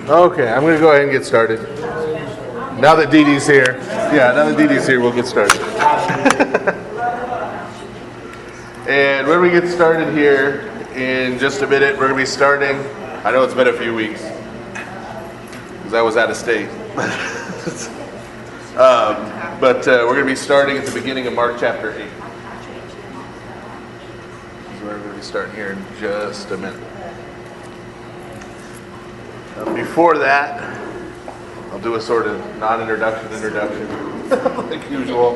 Okay, I'm going to go ahead and get started. Now that Dee Dee's here. Yeah, now that Dee Dee's here, we'll get started. And when we get started here in just a minute, we're going to be starting. I know it's been a few weeks because I was out of state. But we're going to be starting at the beginning of Mark chapter 8. This is where we're going to be starting here in just a minute. Before that, I'll do a sort of non-introduction, like usual.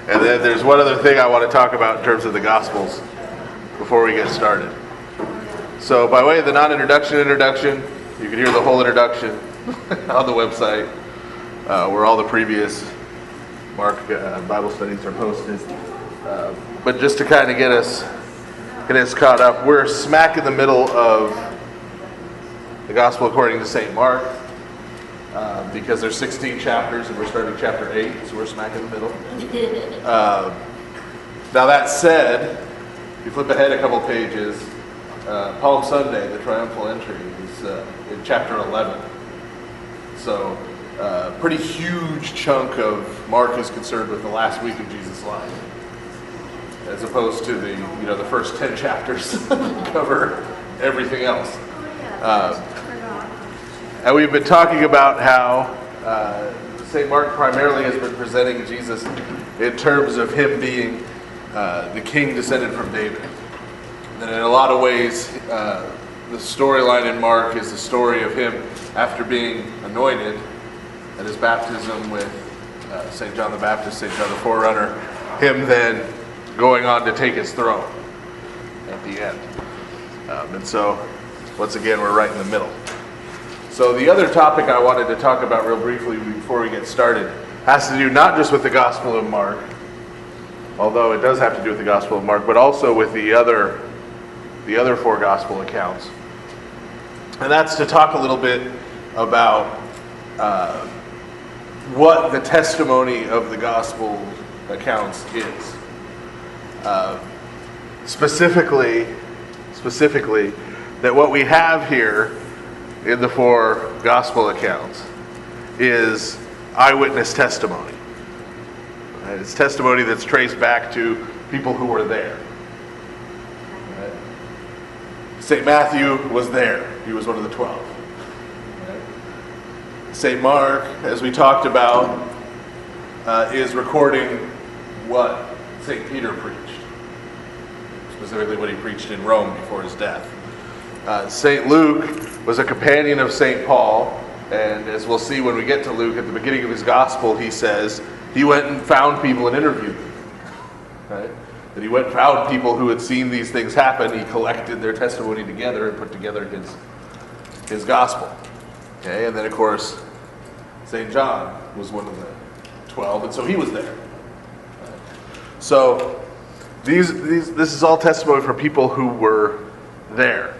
And then there's one other thing I want to talk about in terms of the Gospels before we get started. So by way of the non-introduction, you can hear the whole introduction on the website where all the previous Mark Bible studies are posted. But just to kind of get us caught up, we're smack in the middle of the Gospel according to St. Mark, because there's 16 chapters and we're starting chapter 8, so we're smack in the middle. Now that said, if you flip ahead a couple pages, Palm Sunday, the triumphal entry, is in chapter 11. So pretty huge chunk of Mark is concerned with the last week of Jesus' life, as opposed to the first 10 chapters cover everything else. And we've been talking about how St. Mark primarily has been presenting Jesus in terms of him being the king descended from David. And in a lot of ways, the storyline in Mark is the story of him after being anointed at his baptism with St. John the Baptist, St. John the Forerunner, him then going on to take his throne at the end. And so, once again, we're right in the middle. So the other topic I wanted to talk about real briefly before we get started has to do not just with the Gospel of Mark, although it does have to do with the Gospel of Mark, but also with the other four Gospel accounts. And that's to talk a little bit about what the testimony of the Gospel accounts is. Specifically, that what we have here in the four Gospel accounts is eyewitness testimony. It's testimony that's traced back to people who were there. St. Matthew was there. He was one of the 12. St. Mark, as we talked about, is recording what St. Peter preached, specifically what he preached in Rome before his death. St. Luke was a companion of St. Paul, and as we'll see when we get to Luke, at the beginning of his gospel, he says he went and found people and interviewed them. Right? That he went and found people who had seen these things happen. He collected their testimony together and put together his gospel. Okay, and then of course, St. John was one of the 12, and so he was there. So this is all testimony for people who were there.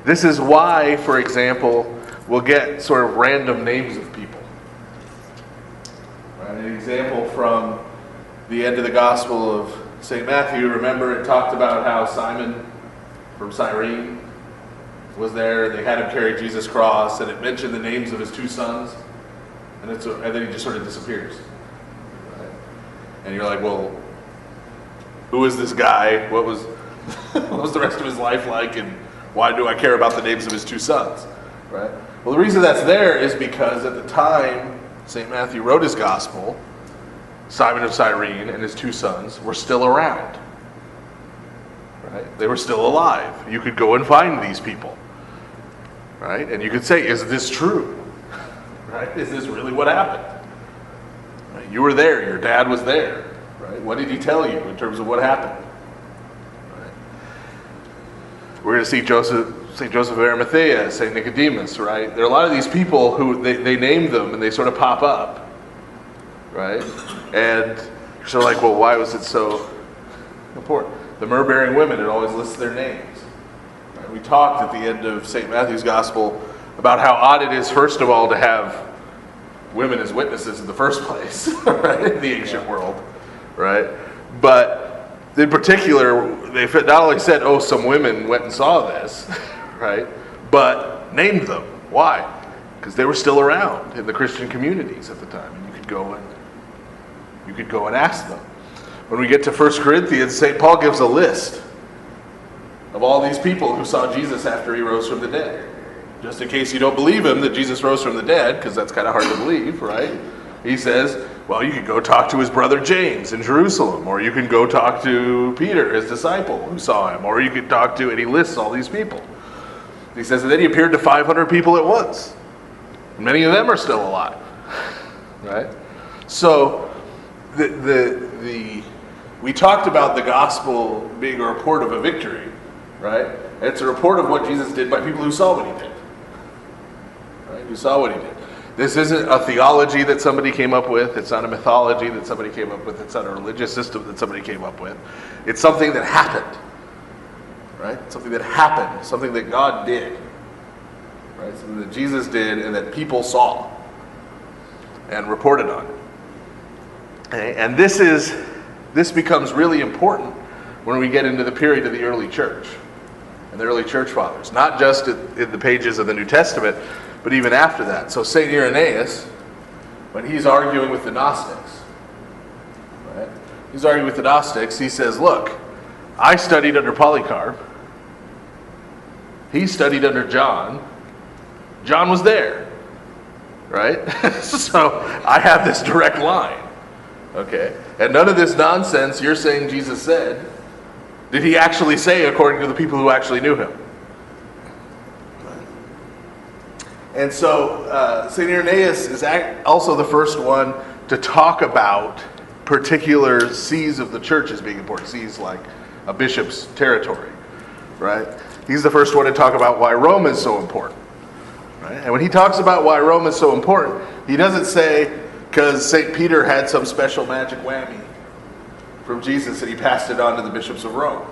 This is why, for example, we'll get sort of random names of people. Right? An example from the end of the Gospel of St. Matthew, remember it talked about how Simon from Cyrene was there. They had him carry Jesus' cross, and it mentioned the names of his two sons, and then he just sort of disappears. Right? And you're like, well, who is this guy? What was the rest of his life like, and why do I care about the names of his two sons? Right? Well, the reason that's there is because at the time St. Matthew wrote his gospel, Simon of Cyrene and his two sons were still around. Right? They were still alive. You could go and find these people. Right? And you could say, is this true? Right? Is this really what happened? Right? You were there. Your dad was there. Right? What did he tell you in terms of what happened? We're going to see St. Joseph of Arimathea, St. Nicodemus, right? There are a lot of these people who they name them and they sort of pop up, right? And you're sort of like, well, why was it so important? The myrrh-bearing women, it always lists their names. Right? We talked at the end of St. Matthew's Gospel about how odd it is, first of all, to have women as witnesses in the first place, right? In the ancient world, right? But in particular, they not only said, some women went and saw this, right? But named them. Why? because they were still around in the Christian communities at the time, and you could go and ask them. When we get to 1 Corinthians, St. Paul gives a list of all these people who saw Jesus after he rose from the dead. Just in case you don't believe him that Jesus rose from the dead, because that's kind of hard to believe, right? He says, well, you could go talk to his brother James in Jerusalem, or you can go talk to Peter, his disciple, who saw him, or you could talk to, and he lists all these people. He says, and then he appeared to 500 people at once. Many of them are still alive, right? So, we talked about the gospel being a report of a victory, right? It's a report of what Jesus did by people who saw what he did, right? Who saw what he did. This isn't a theology that somebody came up with. It's not a mythology that somebody came up with. It's not a religious system that somebody came up with. It's something that happened, right? Something that happened, something that God did. Right? Something that Jesus did and that people saw and reported on. Okay? And this becomes really important when we get into the period of the early church and the early church fathers. Not just in the pages of the New Testament, but even after that. So St. Irenaeus, when he's arguing with the Gnostics, right? He's arguing with the Gnostics, he says, look, I studied under Polycarp. He studied under John. John was there, right? So I have this direct line, okay? And none of this nonsense you're saying Jesus said, did he actually say according to the people who actually knew him? And so St. Irenaeus is also the first one to talk about particular sees of the church as being important, sees like a bishop's territory, right? He's the first one to talk about why Rome is so important. Right? And when he talks about why Rome is so important, he doesn't say because St. Peter had some special magic whammy from Jesus and he passed it on to the bishops of Rome.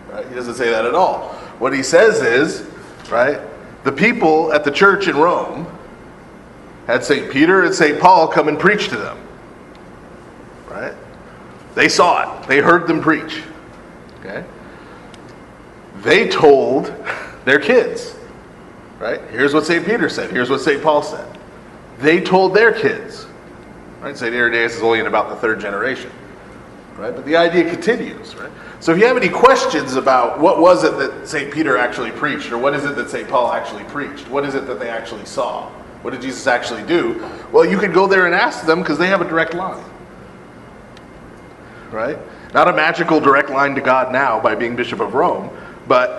Right? He doesn't say that at all. What he says is, right, the people at the church in Rome had St. Peter and St. Paul come and preach to them. Right? They saw it. They heard them preach. Okay? They told their kids. Right? Here's what St. Peter said. Here's what St. Paul said. They told their kids. Right? St. Irenaeus is only in about the third generation. Right? But the idea continues. Right? So if you have any questions about what was it that St. Peter actually preached, or what is it that St. Paul actually preached, what is it that they actually saw, what did Jesus actually do, well, you can go there and ask them because they have a direct line. Right? Not a magical direct line to God now by being Bishop of Rome, but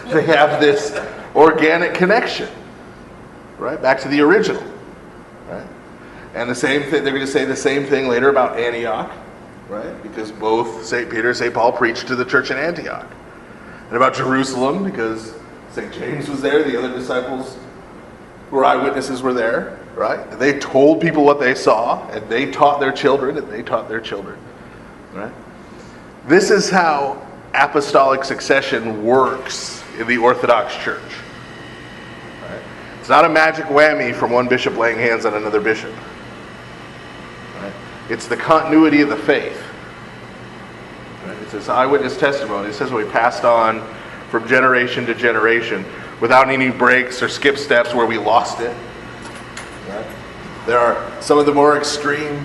they have this organic connection, right? Back to the original, right? And the same thing, they're going to say the same thing later about Antioch, right? Because both St. Peter and St. Paul preached to the church in Antioch. And about Jerusalem, because St. James was there, the other disciples who were eyewitnesses were there, right? And they told people what they saw, and they taught their children, right? This is how apostolic succession works in the Orthodox Church. Right? It's not a magic whammy from one bishop laying hands on another bishop. Right? It's the continuity of the faith. Right? It's this eyewitness testimony. It says we passed on from generation to generation without any breaks or skip steps where we lost it. Right? There are some of the more extreme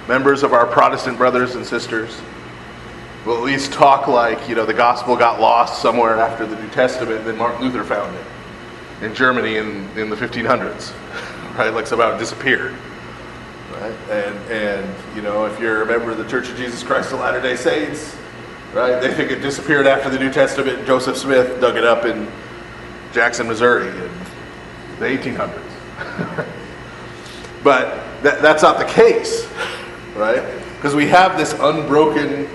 members of our Protestant brothers and sisters will at least talk like, the gospel got lost somewhere after the New Testament, and then Martin Luther found it in Germany in the 1500s, right? Like somehow it disappeared, right? And if you're a member of the Church of Jesus Christ of Latter-day Saints, right, they think it disappeared after the New Testament. Joseph Smith dug it up in Jackson, Missouri in the 1800s. But that's not the case, right? Because we have this unbroken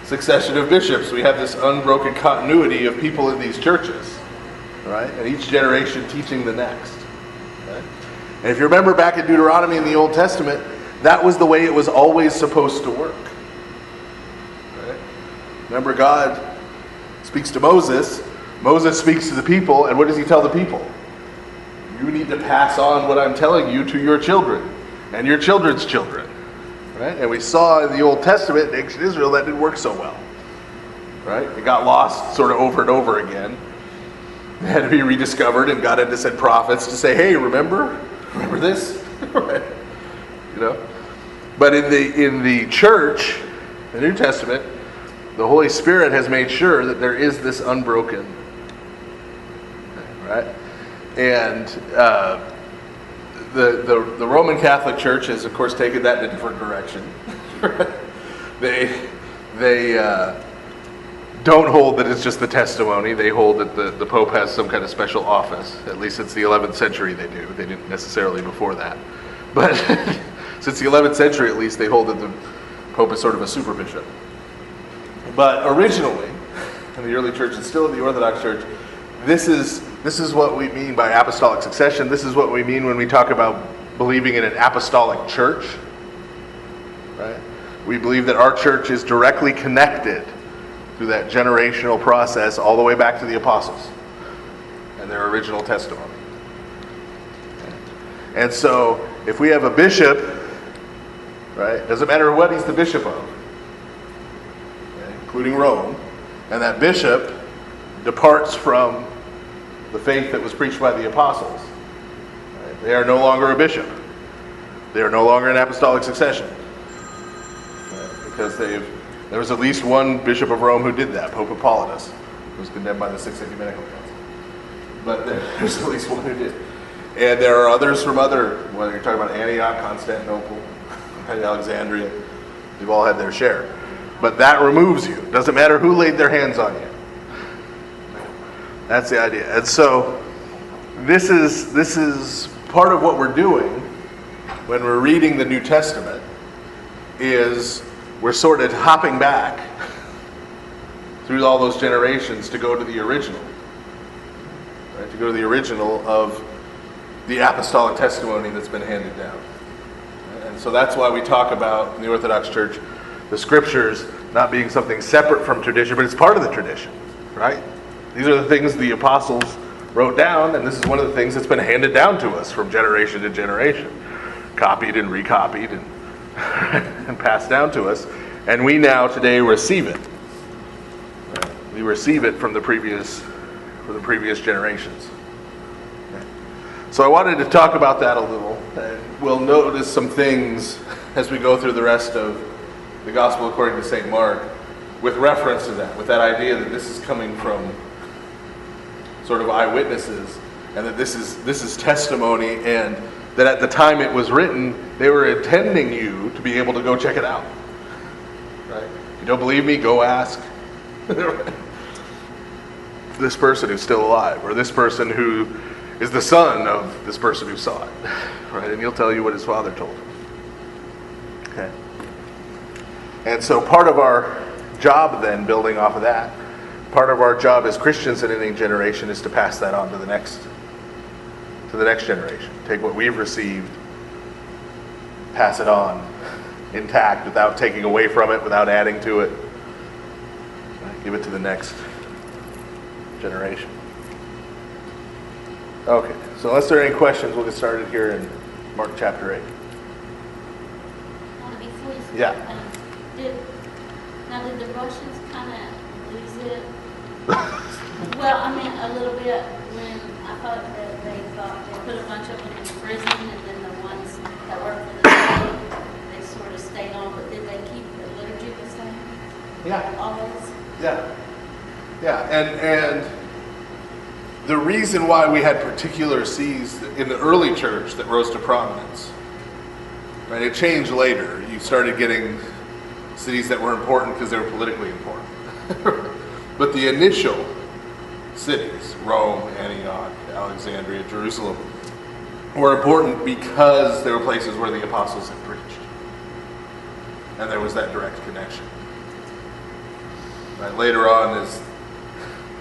succession of bishops. We have this unbroken continuity of people in these churches, right? And each generation teaching the next. Right? And if you remember back in Deuteronomy in the Old Testament, that was the way it was always supposed to work. Right? Remember, God speaks to Moses. Moses speaks to the people, and what does he tell the people? You need to pass on what I'm telling you to your children and your children's children. Right? And we saw in the Old Testament, in ancient Israel, that didn't work so well. Right? It got lost sort of over and over again. They had to be rediscovered, and God had to send prophets to say, hey, remember this? Right? You know? But in the church, the New Testament, the Holy Spirit has made sure that there is this unbroken, right? And the Roman Catholic Church has, of course, taken that in a different direction. They don't hold that it's just the testimony. They hold that the Pope has some kind of special office. At least since the 11th century they do. They didn't necessarily before that. But since the 11th century at least, they hold that the Pope is sort of a super bishop. But originally, in the early church and still in the Orthodox Church, this is what we mean by apostolic succession. This is what we mean when we talk about believing in an apostolic church. Right? We believe that our church is directly connected through that generational process all the way back to the apostles and their original testimony. And so, if we have a bishop, right, doesn't matter what he's the bishop of, okay, including Rome, and that bishop departs from the faith that was preached by the apostles, right, they are no longer a bishop. They are no longer in apostolic succession. Right, because there was at least one bishop of Rome who did that, Pope Hippolytus, who was condemned by the Sixth Ecumenical Council. But there's at least one who did. And there are others from whether you're talking about Antioch, Constantinople, Alexandria, they've all had their share. But that removes you. It doesn't matter who laid their hands on you. That's the idea. And so this is part of what we're doing when we're reading the New Testament, is we're sort of hopping back through all those generations to go to the original. Right? To go to the original of the apostolic testimony that's been handed down. And so that's why we talk about, in the Orthodox Church, the scriptures not being something separate from tradition, but it's part of the tradition, right? These are the things the apostles wrote down, and this is one of the things that's been handed down to us from generation to generation, copied and recopied and, and passed down to us. And we now today receive it. We receive it from the previous generations. So I wanted to talk about that a little, and we'll notice some things as we go through the rest of the Gospel according to St. Mark with reference to that, with that idea that this is coming from sort of eyewitnesses, and that this is testimony, and that at the time it was written, they were intending you to be able to go check it out. Right? If you don't believe me, go ask this person who's still alive, or this person who is the son of this person who saw it, right? And he'll tell you what his father told him. Okay. And so part of our job then, building off of that, part of our job as Christians in any generation is to pass that on to the next generation. Take what we've received, pass it on intact, without taking away from it, without adding to it. Give it to the next generation. Okay, so unless there are any questions, we'll get started here in Mark chapter 8. Before you Yeah. Did the Russians kind of lose it? Well, I mean, a little bit when I thought that they put a bunch of them in prison, and then the ones that worked for the state, they sort of stayed on, but did they keep the liturgy the same? Yeah. Always? Yeah, and the reason why we had particular sees in the early church that rose to prominence, right? It changed later. You started getting cities that were important because they were politically important. But the initial cities, Rome, Antioch, Alexandria, Jerusalem, were important because they were places where the apostles had preached. And there was that direct connection. Right? Later on, as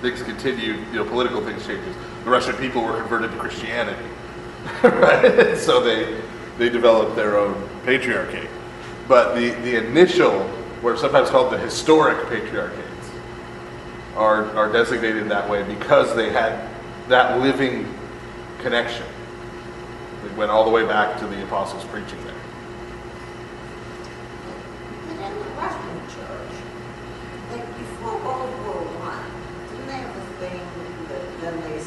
things continued, political things changes. The Russian people were converted to Christianity, right? So they developed their own patriarchate. But the initial, what are sometimes called the historic patriarchates, are designated that way because they had that living connection. It went all the way back to the apostles preaching there. And in the Russian church, like before World War I, didn't they have a thing that then they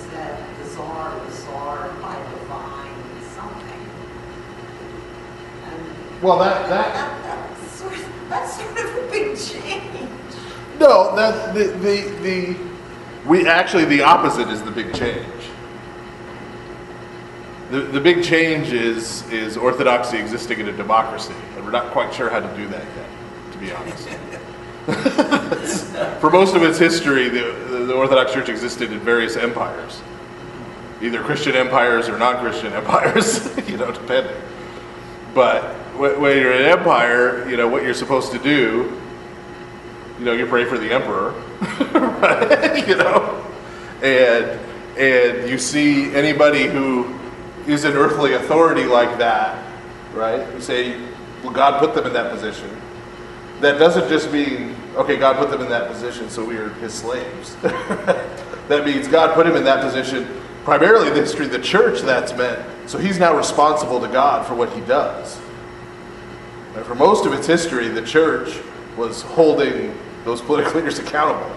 czar was czar by divine something. And Well, that's sort of a big change. no, that the opposite is the big change. The big change is orthodoxy existing in a democracy, and we're not quite sure how to do that yet, to be honest. For most of its history, the Orthodox Church existed in various empires, either Christian empires or non-Christian empires, depending. But when you're an empire, what you're supposed to do, you pray for the emperor, right? And you see anybody who is an earthly authority like that, right? You say, well, God put them in that position. That doesn't just mean, okay, God put them in that position, so we are his slaves. That means God put him in that position, primarily in the history of the church, that's meant. So he's now responsible to God for what he does. And for most of its history, the church was holding those political leaders accountable.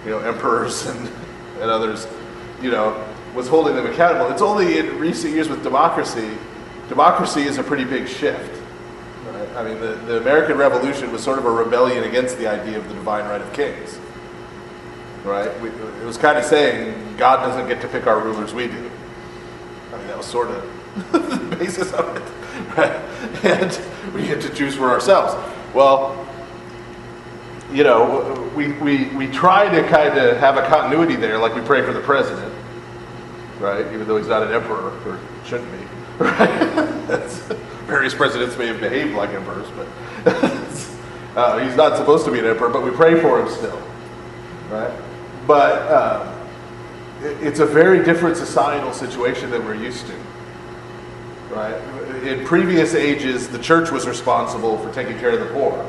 Emperors and others, was holding them accountable. It's only in recent years with democracy is a pretty big shift. Right? I mean, the American Revolution was sort of a rebellion against the idea of the divine right of kings. Right? It was kind of saying, God doesn't get to pick our rulers, we do. I mean, that was sort of the basis of it. Right? And we get to choose for ourselves. Well, we try to kind of have a continuity there, like we pray for the president, right? Even though he's not an emperor, or shouldn't be, right? Various presidents may have behaved like emperors, but he's not supposed to be an emperor, but we pray for him still, right? But it's a very different societal situation than we're used to, right? In previous ages, the church was responsible for taking care of the poor.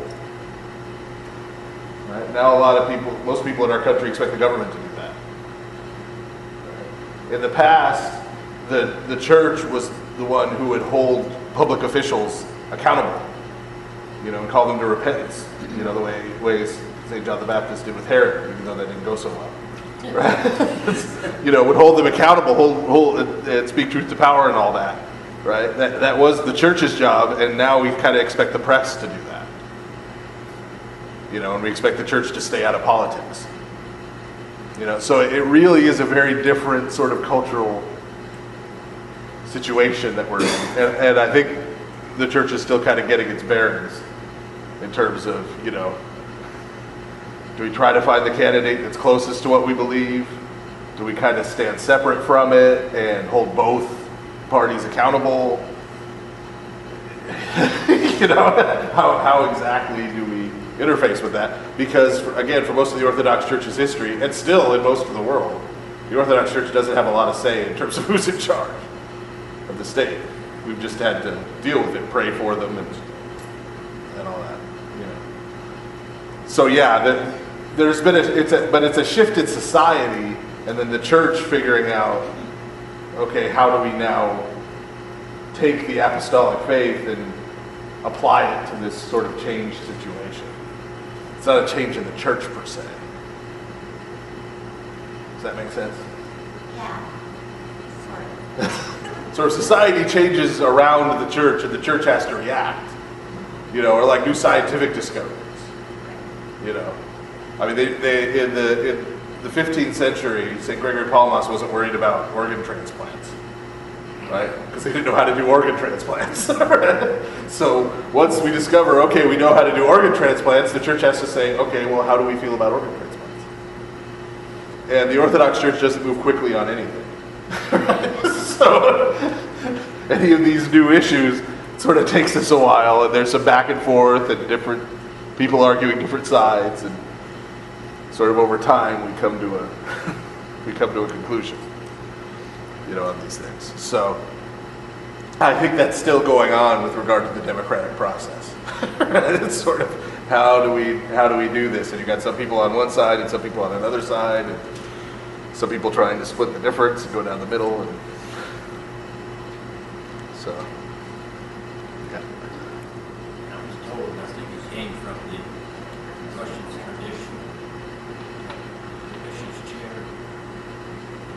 Right? Now most people in our country expect the government to do that. Right? In the past, the church was the one who would hold public officials accountable, and call them to repentance, the ways St. John the Baptist did with Herod, even though that didn't go so well. Right? Would hold them accountable, hold and speak truth to power and all that. Right? That was the church's job, and now we kind of expect the press to do that. And we expect the church to stay out of politics. So it really is a very different sort of cultural situation that we're in. And I think the church is still kind of getting its bearings in terms of, do we try to find the candidate that's closest to what we believe? Do we kind of stand separate from it and hold both parties accountable? How exactly do we interface with that? Because, again, for most of the Orthodox Church's history, and still in most of the world, the Orthodox Church doesn't have a lot of say in terms of who's in charge of the state. We've just had to deal with it, pray for them, and all that. So yeah, there's been it's a shift in society, and then the church figuring out, okay, how do we now take the apostolic faith and apply it to this sort of changed situation? It's not a change in the church per se. Does that make sense? Yeah, sort of. So society changes around the church, and the church has to react. Or like new scientific discoveries. I mean, they in the 15th century, St. Gregory Palamas wasn't worried about organ transplants, right? Because they didn't know how to do organ transplants. So once we discover, okay, we know how to do organ transplants, the church has to say, okay, well, how do we feel about organ transplants? And the Orthodox Church doesn't move quickly on anything. So any of these new issues sort of takes us a while, and there's some back and forth and different people arguing different sides, and sort of over time we come to a conclusion, on these things. So I think that's still going on with regard to the democratic process. It's sort of how do we do this? And you got some people on one side and some people on another side, and some people trying to split the difference and go down the middle, and so. Yeah. I was told, I think it came from the Russian tradition, the bishop's chair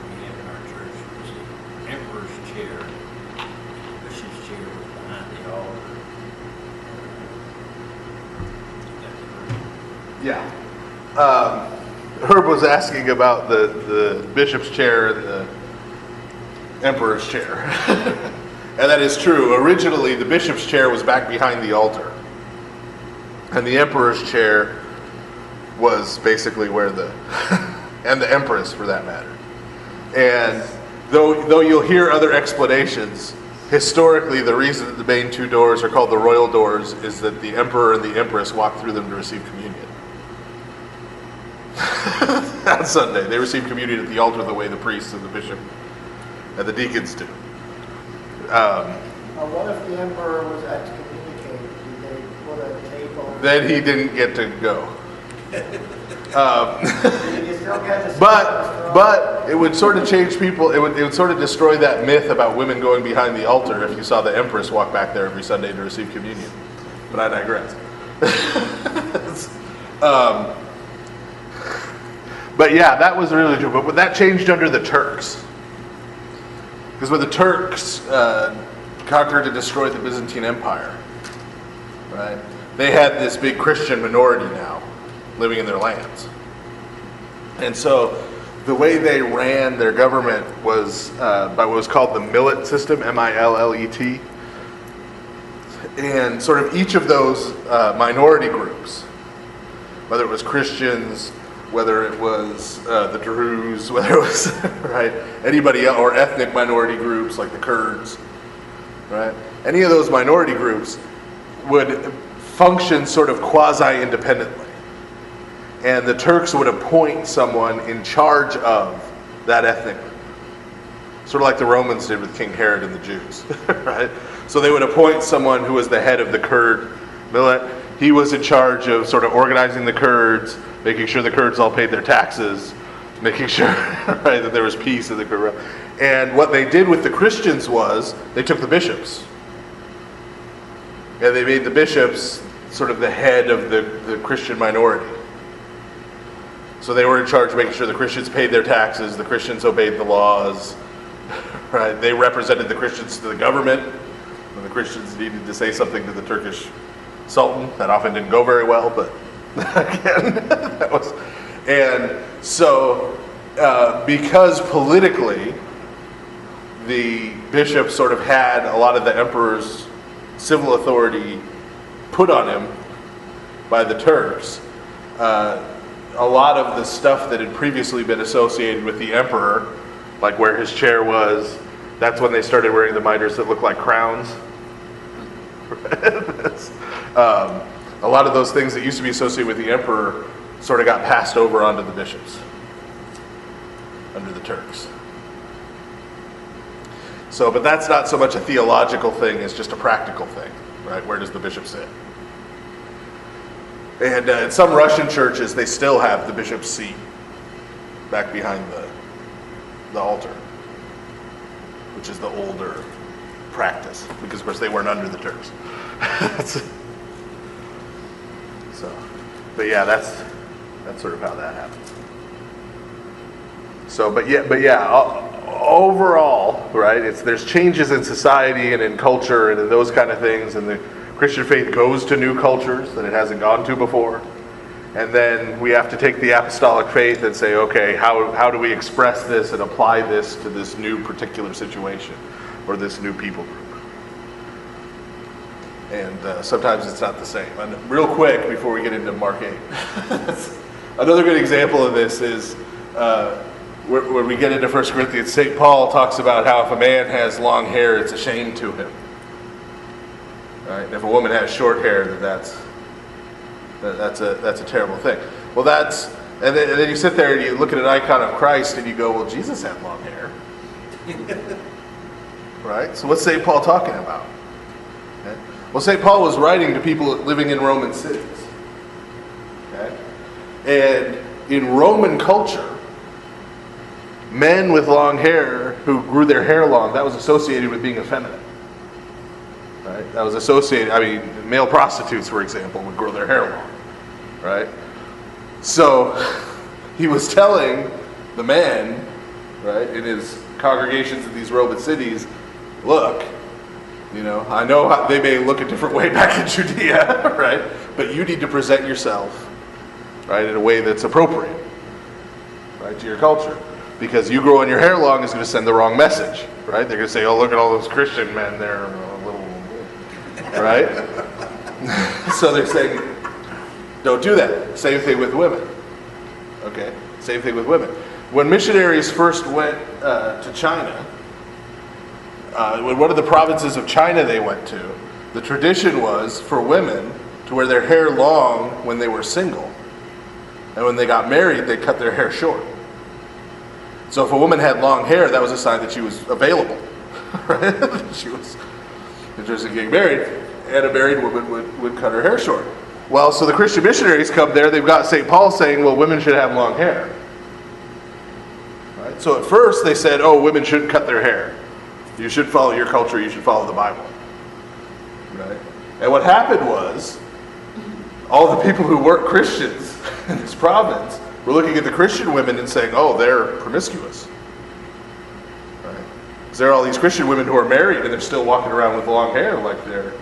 we have in our church. Yeah. Herb was asking about the bishop's chair and the emperor's chair. And that is true. Originally, the bishop's chair was back behind the altar. And the emperor's chair was basically where and the empress for that matter. And though you'll hear other explanations, historically the reason that the main two doors are called the royal doors is that the emperor and the empress walk through them to receive communion. On Sunday, they receive communion at the altar the way the priests and the bishop and the deacons do. What if the emperor was excommunicated? Did they put a tape over? Then he didn't get to go. Did you still get to see But it would sort of change people. It would sort of destroy that myth about women going behind the altar if you saw the empress walk back there every Sunday to receive communion. But I digress. But yeah, that was really true. But that changed under the Turks. Because when the Turks conquered and destroyed the Byzantine Empire, right? They had this big Christian minority now living in their lands. And so the way they ran their government was by what was called the millet system, M-I-L-L-E-T. And sort of each of those minority groups, whether it was Christians, whether it was the Druze, whether it was right anybody else, or ethnic minority groups like the Kurds, right? Any of those minority groups would function sort of quasi-independently. And the Turks would appoint someone in charge of that ethnic group. Sort of like the Romans did with King Herod and the Jews, right? So they would appoint someone who was the head of the Kurd millet. He was in charge of sort of organizing the Kurds, making sure the Kurds all paid their taxes, making sure right, that there was peace in the Kurd. And what they did with the Christians was they took the bishops. And they made the bishops sort of the head of the Christian minority. So they were in charge of making sure the Christians paid their taxes, the Christians obeyed the laws, right? They represented the Christians to the government. When the Christians needed to say something to the Turkish Sultan, that often didn't go very well, but again, that was. And so, because politically, the bishop sort of had a lot of the emperor's civil authority put on him by the Turks, a lot of the stuff that had previously been associated with the emperor, like where his chair was, that's when they started wearing the mitres that look like crowns. A lot of those things that used to be associated with the emperor sort of got passed over onto the bishops under the Turks. So, but that's not so much a theological thing as just a practical thing, right? Where does the bishop sit? And in some Russian churches, they still have the bishop's seat back behind the altar, which is the older practice, because of course they weren't under the Turks. So, but yeah, that's sort of how that happened. So, but yeah, overall, right? There's changes in society and in culture and in those kind of things, and the Christian faith goes to new cultures that it hasn't gone to before. And then we have to take the apostolic faith and say, okay, how do we express this and apply this to this new particular situation or this new people group? And sometimes it's not the same. And real quick, before we get into Mark 8, another good example of this is when we get into 1 Corinthians, St. Paul talks about how if a man has long hair, it's a shame to him. Right? And if a woman has short hair, that's a terrible thing. Well, and then you sit there and you look at an icon of Christ and you go, well, Jesus had long hair. Right? So what's St. Paul talking about? Okay? Well, St. Paul was writing to people living in Roman cities. Okay? And in Roman culture, men with long hair who grew their hair long, that was associated with being effeminate. Right? That was associated, male prostitutes, for example, would grow their hair long. Right? So he was telling the men, right, in his congregations in these Roman cities, look, I know they may look a different way back in Judea, right? But you need to present yourself right, in a way that's appropriate, right, to your culture. Because you growing your hair long is going to send the wrong message, right? They're going to say, oh, look at all those Christian men, they're a little, right? So they're saying, don't do that. Same thing with women. Okay? Same thing with women. When missionaries first went to China, when one of the provinces of China they went to, the tradition was for women to wear their hair long when they were single. And when they got married, they cut their hair short. So if a woman had long hair, that was a sign that she was available. Right? She was interested in getting married, and a married woman would cut her hair short. Well, so the Christian missionaries come there, they've got St. Paul saying, well, women should have long hair. Right? So at first they said, oh, women shouldn't cut their hair. You should follow your culture, you should follow the Bible. Right? And what happened was, all the people who weren't Christians in this province were looking at the Christian women and saying, oh, they're promiscuous. Right? Because there are all these Christian women who are married and they're still walking around with long hair like they're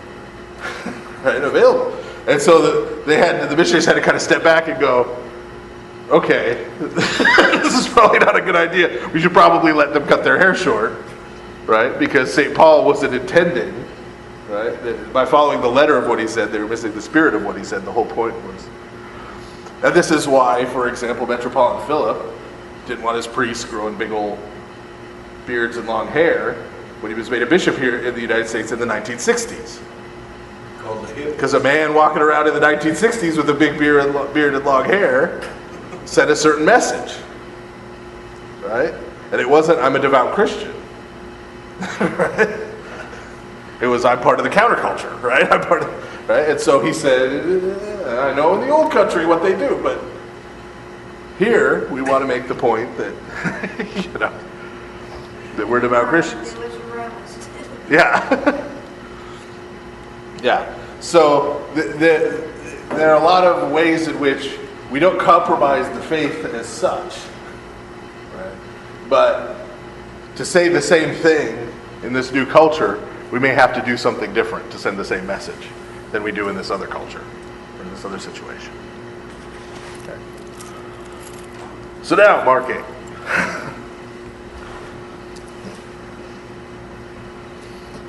right, available. And so the missionaries had to kind of step back and go, okay, this is probably not a good idea. We should probably let them cut their hair short, right? Because St. Paul wasn't intending, right? That by following the letter of what he said, they were missing the spirit of what he said. The whole point was. And this is why, for example, Metropolitan Philip didn't want his priests growing big old beards and long hair when he was made a bishop here in the United States in the 1960s. Because a man walking around in the 1960s with a big beard and long hair sent a certain message, right? And it wasn't, I'm a devout Christian, right? It was, I'm part of the counterculture, right? I'm part of, right? And so he said, I know in the old country what they do, but here we want to make the point that, that we're devout Christians. Yeah. Yeah. So there are a lot of ways in which we don't compromise the faith as such, right? But to say the same thing in this new culture, we may have to do something different to send the same message than we do in this other culture, or in this other situation. Okay. So now, Mark 8.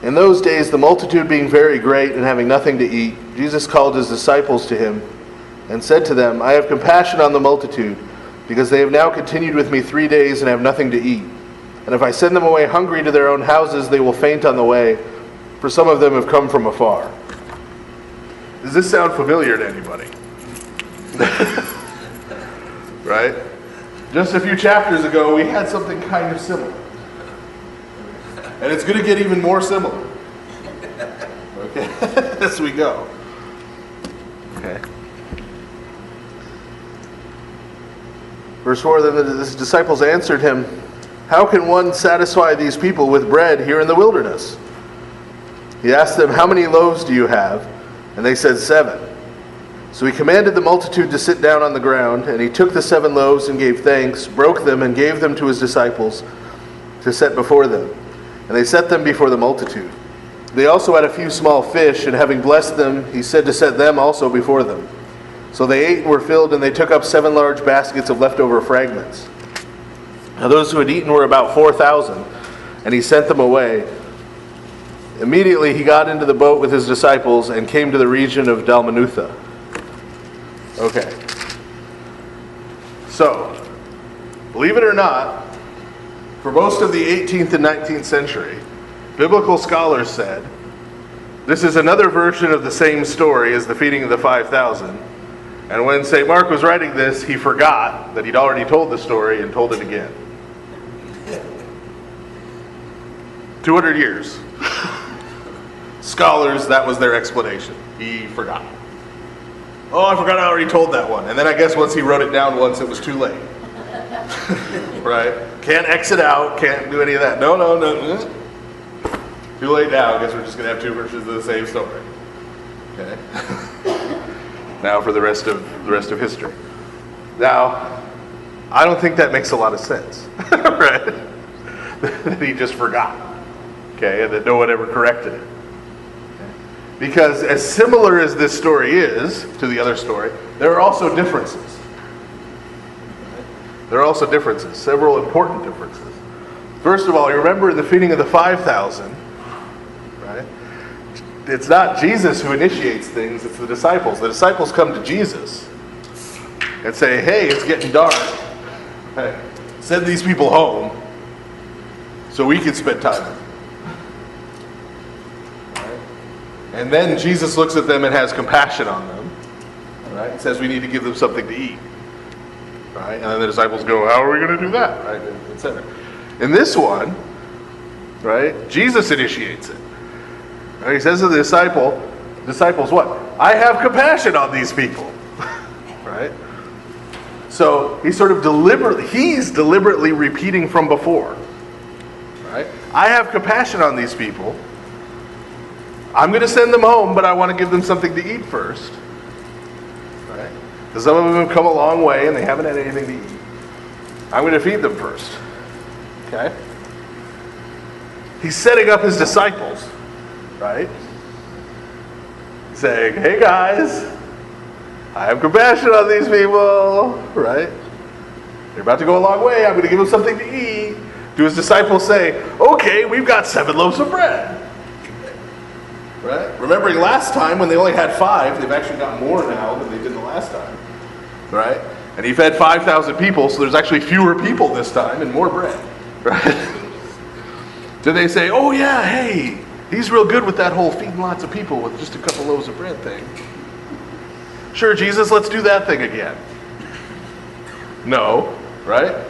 In those days, the multitude being very great and having nothing to eat, Jesus called his disciples to him and said to them, I have compassion on the multitude, because they have now continued with me 3 days and have nothing to eat. And if I send them away hungry to their own houses, they will faint on the way, for some of them have come from afar. Does this sound familiar to anybody? Right? Just a few chapters ago, we had something kind of similar. And it's going to get even more similar. Okay? As we go. Okay. Verse 4, then the disciples answered him, how can one satisfy these people with bread here in the wilderness? He asked them, how many loaves do you have? And they said, 7. So he commanded the multitude to sit down on the ground, and he took the 7 loaves and gave thanks, broke them, and gave them to his disciples to set before them. And they set them before the multitude. They also had a few small fish, and having blessed them, he said to set them also before them. So they ate and were filled, and they took up 7 large baskets of leftover fragments. Now those who had eaten were about 4,000, and he sent them away. Immediately he got into the boat with his disciples and came to the region of Dalmanutha. Okay. So, believe it or not, for most of the 18th and 19th century, biblical scholars said, this is another version of the same story as the feeding of the 5,000. And when St. Mark was writing this, he forgot that he'd already told the story and told it again. 200 years. Scholars, that was their explanation. He forgot. Oh, I forgot I already told that one. And then I guess once he wrote it down once, it was too late. Right? Can't exit out, can't do any of that. No. Too late now. I guess we're just going to have 2 versions of the same story. Okay? Now for the rest of history. Now, I don't think that makes a lot of sense. Right? That he just forgot. Okay, and that no one ever corrected it. Okay? Because as similar as this story is to the other story, there are also differences. There are also differences, several important differences. First of all, you remember the feeding of the 5,000, right? It's not Jesus who initiates things, it's the disciples. The disciples come to Jesus and say, hey, it's getting dark. Hey, send these people home so we can spend time with them. Right? And then Jesus looks at them and has compassion on them. Right? It says we need to give them something to eat. Right? And then the disciples go, how are we going to do that? Right? Etc. In this one, right, Jesus initiates it. Right? He says to the disciples what? I have compassion on these people. Right? So he's deliberately repeating from before. Right? I have compassion on these people. I'm going to send them home, but I want to give them something to eat first. Right? Because some of them have come a long way and they haven't had anything to eat. I'm going to feed them first. Okay? He's setting up his disciples. Right? Saying, hey guys, I have compassion on these people. Right? They're about to go a long way. I'm going to give them something to eat. Do his disciples say, okay, we've got 7 loaves of bread. Right? Remembering last time when they only had 5, they've actually got more now than they did the last time. Right? And he fed 5,000 people, so there's actually fewer people this time and more bread. Right? Do they say, oh yeah, hey, he's real good with that whole feeding lots of people with just a couple loaves of bread thing. Sure, Jesus, let's do that thing again. No, right?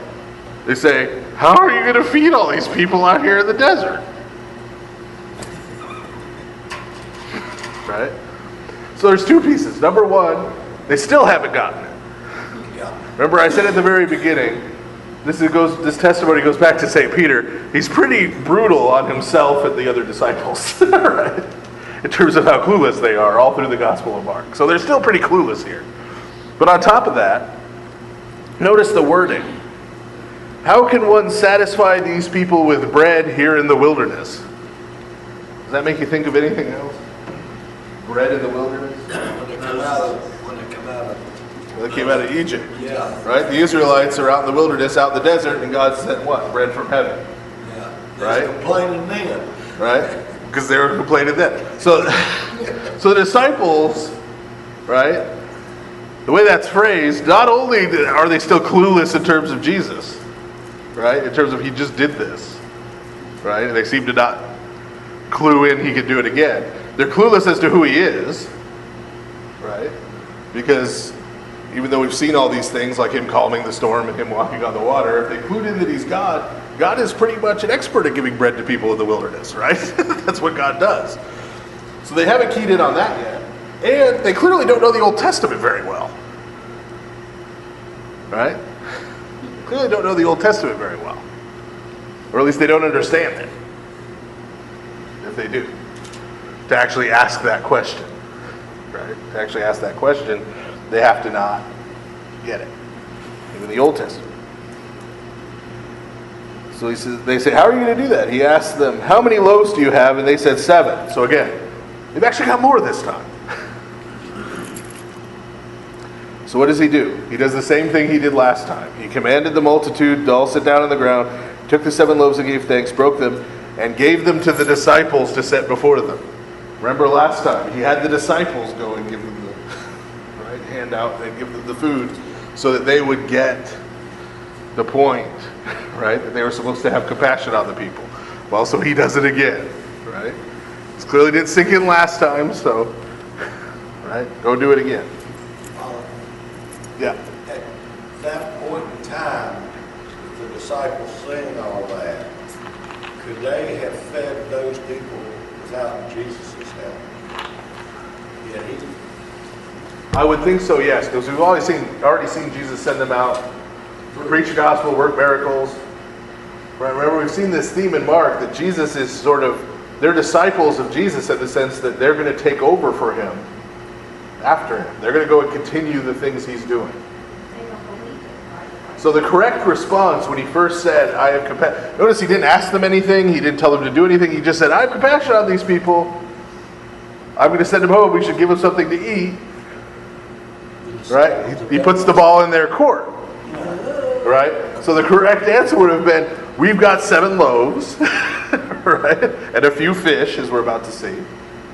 They say, how are you going to feed all these people out here in the desert? Right? So there's 2 pieces. Number 1, they still haven't gotten it. Remember I said at the very beginning, this testimony goes back to St. Peter. He's pretty brutal on himself and the other disciples. Right? In terms of how clueless they are all through the Gospel of Mark. So they're still pretty clueless here. But on top of that, notice the wording. How can one satisfy these people with bread here in the wilderness? Does that make you think of anything else? Bread in the wilderness? When they came out of Egypt. Yeah. Right? The Israelites are out in the wilderness, out in the desert, and God sent what? Bread from heaven. Yeah. Right? They're complaining then. Right? Because they were complaining then. So the disciples, right? The way that's phrased, not only are they still clueless in terms of Jesus, right? In terms of he just did this, right? And they seem to not clue in he could do it again. They're clueless as to who he is, right? Because even though we've seen all these things like him calming the storm and him walking on the water, if they clued in that he's God, God is pretty much an expert at giving bread to people in the wilderness, right? That's what God does. So they haven't keyed in on that yet. And they clearly don't know the Old Testament very well. Right? They clearly don't know the Old Testament very well. Or at least they don't understand it. If they do. To actually ask that question. Right? To actually ask that question, they have to not get it. Even the Old Testament. So they say, how are you going to do that? He asked them, how many loaves do you have? And they said 7. So again, they've actually got more this time. So what does he do? He does the same thing he did last time. He commanded the multitude to all sit down on the ground, took the 7 loaves and gave thanks, broke them, and gave them to the disciples to set before them. Remember last time, he had the disciples go and give them the right hand out and give them the food so that they would get the point, right? That they were supposed to have compassion on the people. Well, so he does it again, right? This clearly didn't sink in last time, so, right? Go do it again. Yeah. At that point in time, with the disciples saying all that, could they have fed those people without Jesus' help? Yeah, I would think so, yes, because we've already seen Jesus send them out, preach the gospel, work miracles. Right? Remember, we've seen this theme in Mark that Jesus is sort of, they're disciples of Jesus in the sense that they're going to take over for him after him. They're going to go and continue the things he's doing. So the correct response when he first said, I have compassion, notice he didn't ask them anything, he didn't tell them to do anything, he just said, I have compassion on these people. I'm going to send them home, we should give them something to eat. Right? He puts the ball in their court. Right? So the correct answer would have been, we've got 7 loaves, right? And a few fish, as we're about to see,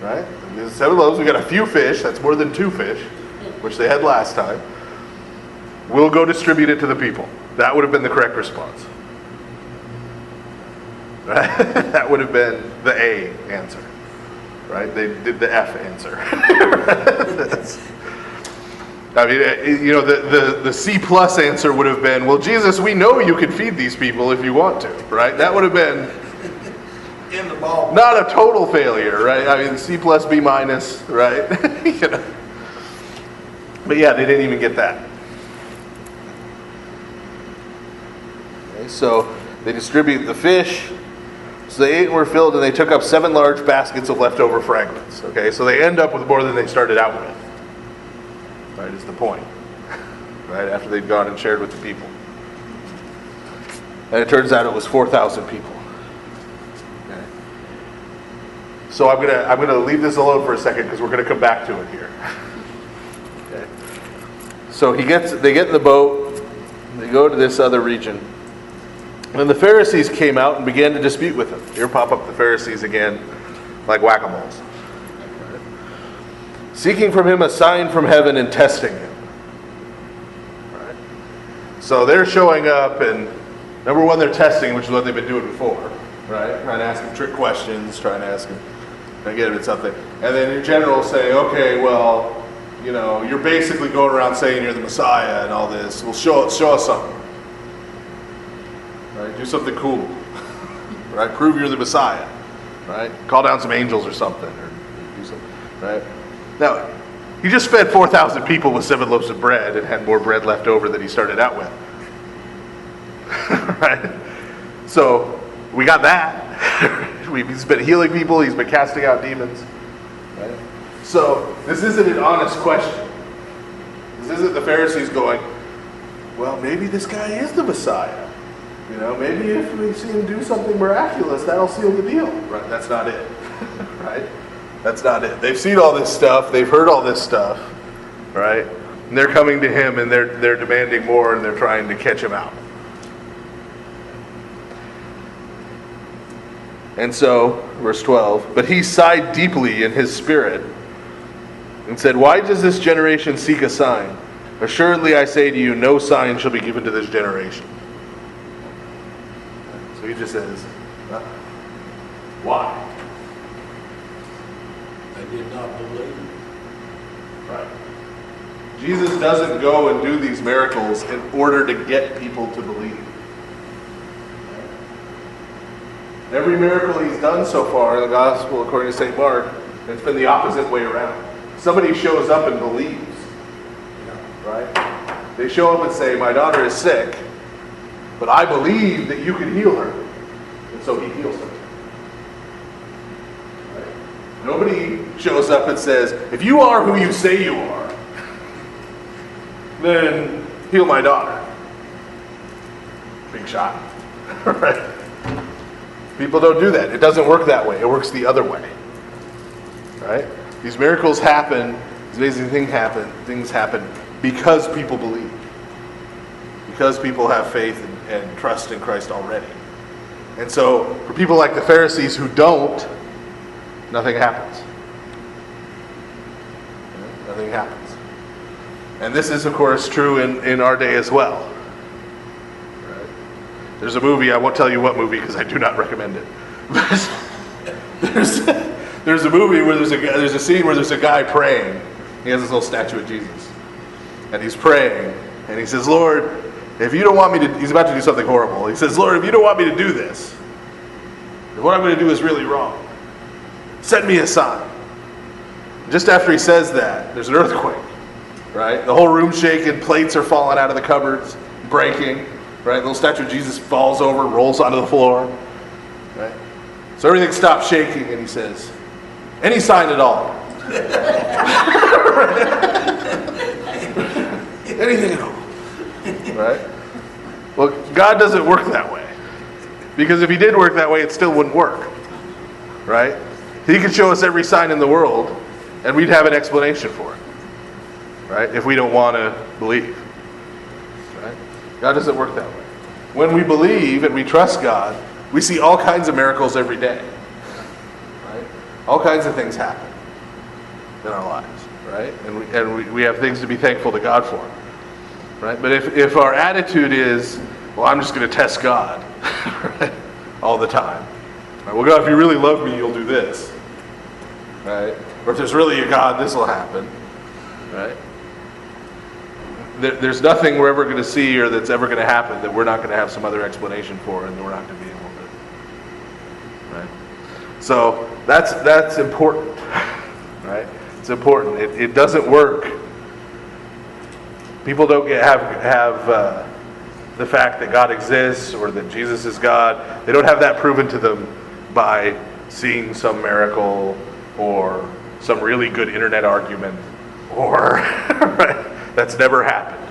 right? There's 7 loaves, we got a few fish, that's more than 2 fish, which they had last time. We'll go distribute it to the people. That would have been the correct response. Right? That would have been the A answer. Right? They did the F answer. I mean, the C plus answer would have been, well, Jesus, we know you can feed these people if you want to, right? That would have been In the ball. not a total failure, right? I mean, C plus, B minus, right? But yeah, they didn't even get that. Okay, so they distribute the fish. So they ate and were filled, and they took up 7 large baskets of leftover fragments. Okay, so they end up with more than they started out with. Right, is the point. Right, after they'd gone and shared with the people. And it turns out it was 4,000 people. Okay. So I'm gonna leave this alone for a second because we're gonna come back to it here. Okay. So they get in the boat, they go to this other region. And the Pharisees came out and began to dispute with him. Here pop up the Pharisees again, like whack-a-moles. Seeking from him a sign from heaven and testing him. Right? So they're showing up, and number one, they're testing, which is what they've been doing before. Right? Trying to ask him trick questions, trying to get him at something. And then in general say, okay, well, you're basically going around saying you're the Messiah and all this. Well, show us something. Right? Do something cool. Right? Prove you're the Messiah. Right? Call down some angels or something. Or do something. Right? Now, he just fed 4,000 people with 7 loaves of bread and had more bread left over than he started out with. Right? So, we got that. He's been healing people. He's been casting out demons. Right? So, this isn't an honest question. This isn't the Pharisees going, well, maybe this guy is the Messiah. Maybe if we see him do something miraculous, that'll seal the deal. Right? That's not it. Right? That's not it. They've seen all this stuff. They've heard all this stuff. Right? And they're coming to him and they're demanding more and they're trying to catch him out. And so, verse 12, but he sighed deeply in his spirit and said, why does this generation seek a sign? Assuredly I say to you, no sign shall be given to this generation. So he just says, why? They did not believe. Right. Jesus doesn't go and do these miracles in order to get people to believe. Every miracle he's done so far in the gospel, according to St. Mark, it's been the opposite way around. Somebody shows up and believes. Right? They show up and say, my daughter is sick, but I believe that you can heal her. And so he heals her. Right? Nobody shows up and says, if you are who you say you are, then heal my daughter. Big shot. Right? People don't do that. It doesn't work that way. It works the other way. Right? These miracles happen, these amazing things happen because people believe. Because people have faith and trust in Christ already. And so, for people like the Pharisees who don't, nothing happens. Nothing happens. And this is, of course, true in our day as well. Right? There's a movie, I won't tell you what movie because I do not recommend it. But there's a movie where there's a scene where there's a guy praying. He has this little statue of Jesus. And he's praying. And he says, Lord, if you don't want me to, he's about to do something horrible. He says, Lord, if you don't want me to do this, if what I'm going to do is really wrong, send me a sign. Just after he says that, there's an earthquake. Right? The whole room's shaking, plates are falling out of the cupboards, breaking. Right? The little statue of Jesus falls over, rolls onto the floor. Right? So everything stops shaking, and he says, any sign at all. Anything at all. Right? Well, God doesn't work that way. Because if he did work that way, it still wouldn't work. Right? He could show us every sign in the world, and we'd have an explanation for it. Right? If we don't want to believe. Right? God doesn't work that way. When we believe and we trust God, we see all kinds of miracles every day. Right? All kinds of things happen in our lives, right? And we have things to be thankful to God for. Right? But if our attitude is, well, I'm just going to test God right? All the time. Right? Well, God, if you really love me, you'll do this. Right? Or if there's really a God, this will happen. Right? There's nothing we're ever going to see or that's ever going to happen that we're not going to have some other explanation for, and we're not going to be able to. Right? So that's important. Right? It's important. It doesn't work. People don't have the fact that God exists or that Jesus is God. They don't have that proven to them by seeing some miracle or some really good internet argument or right? That's never happened.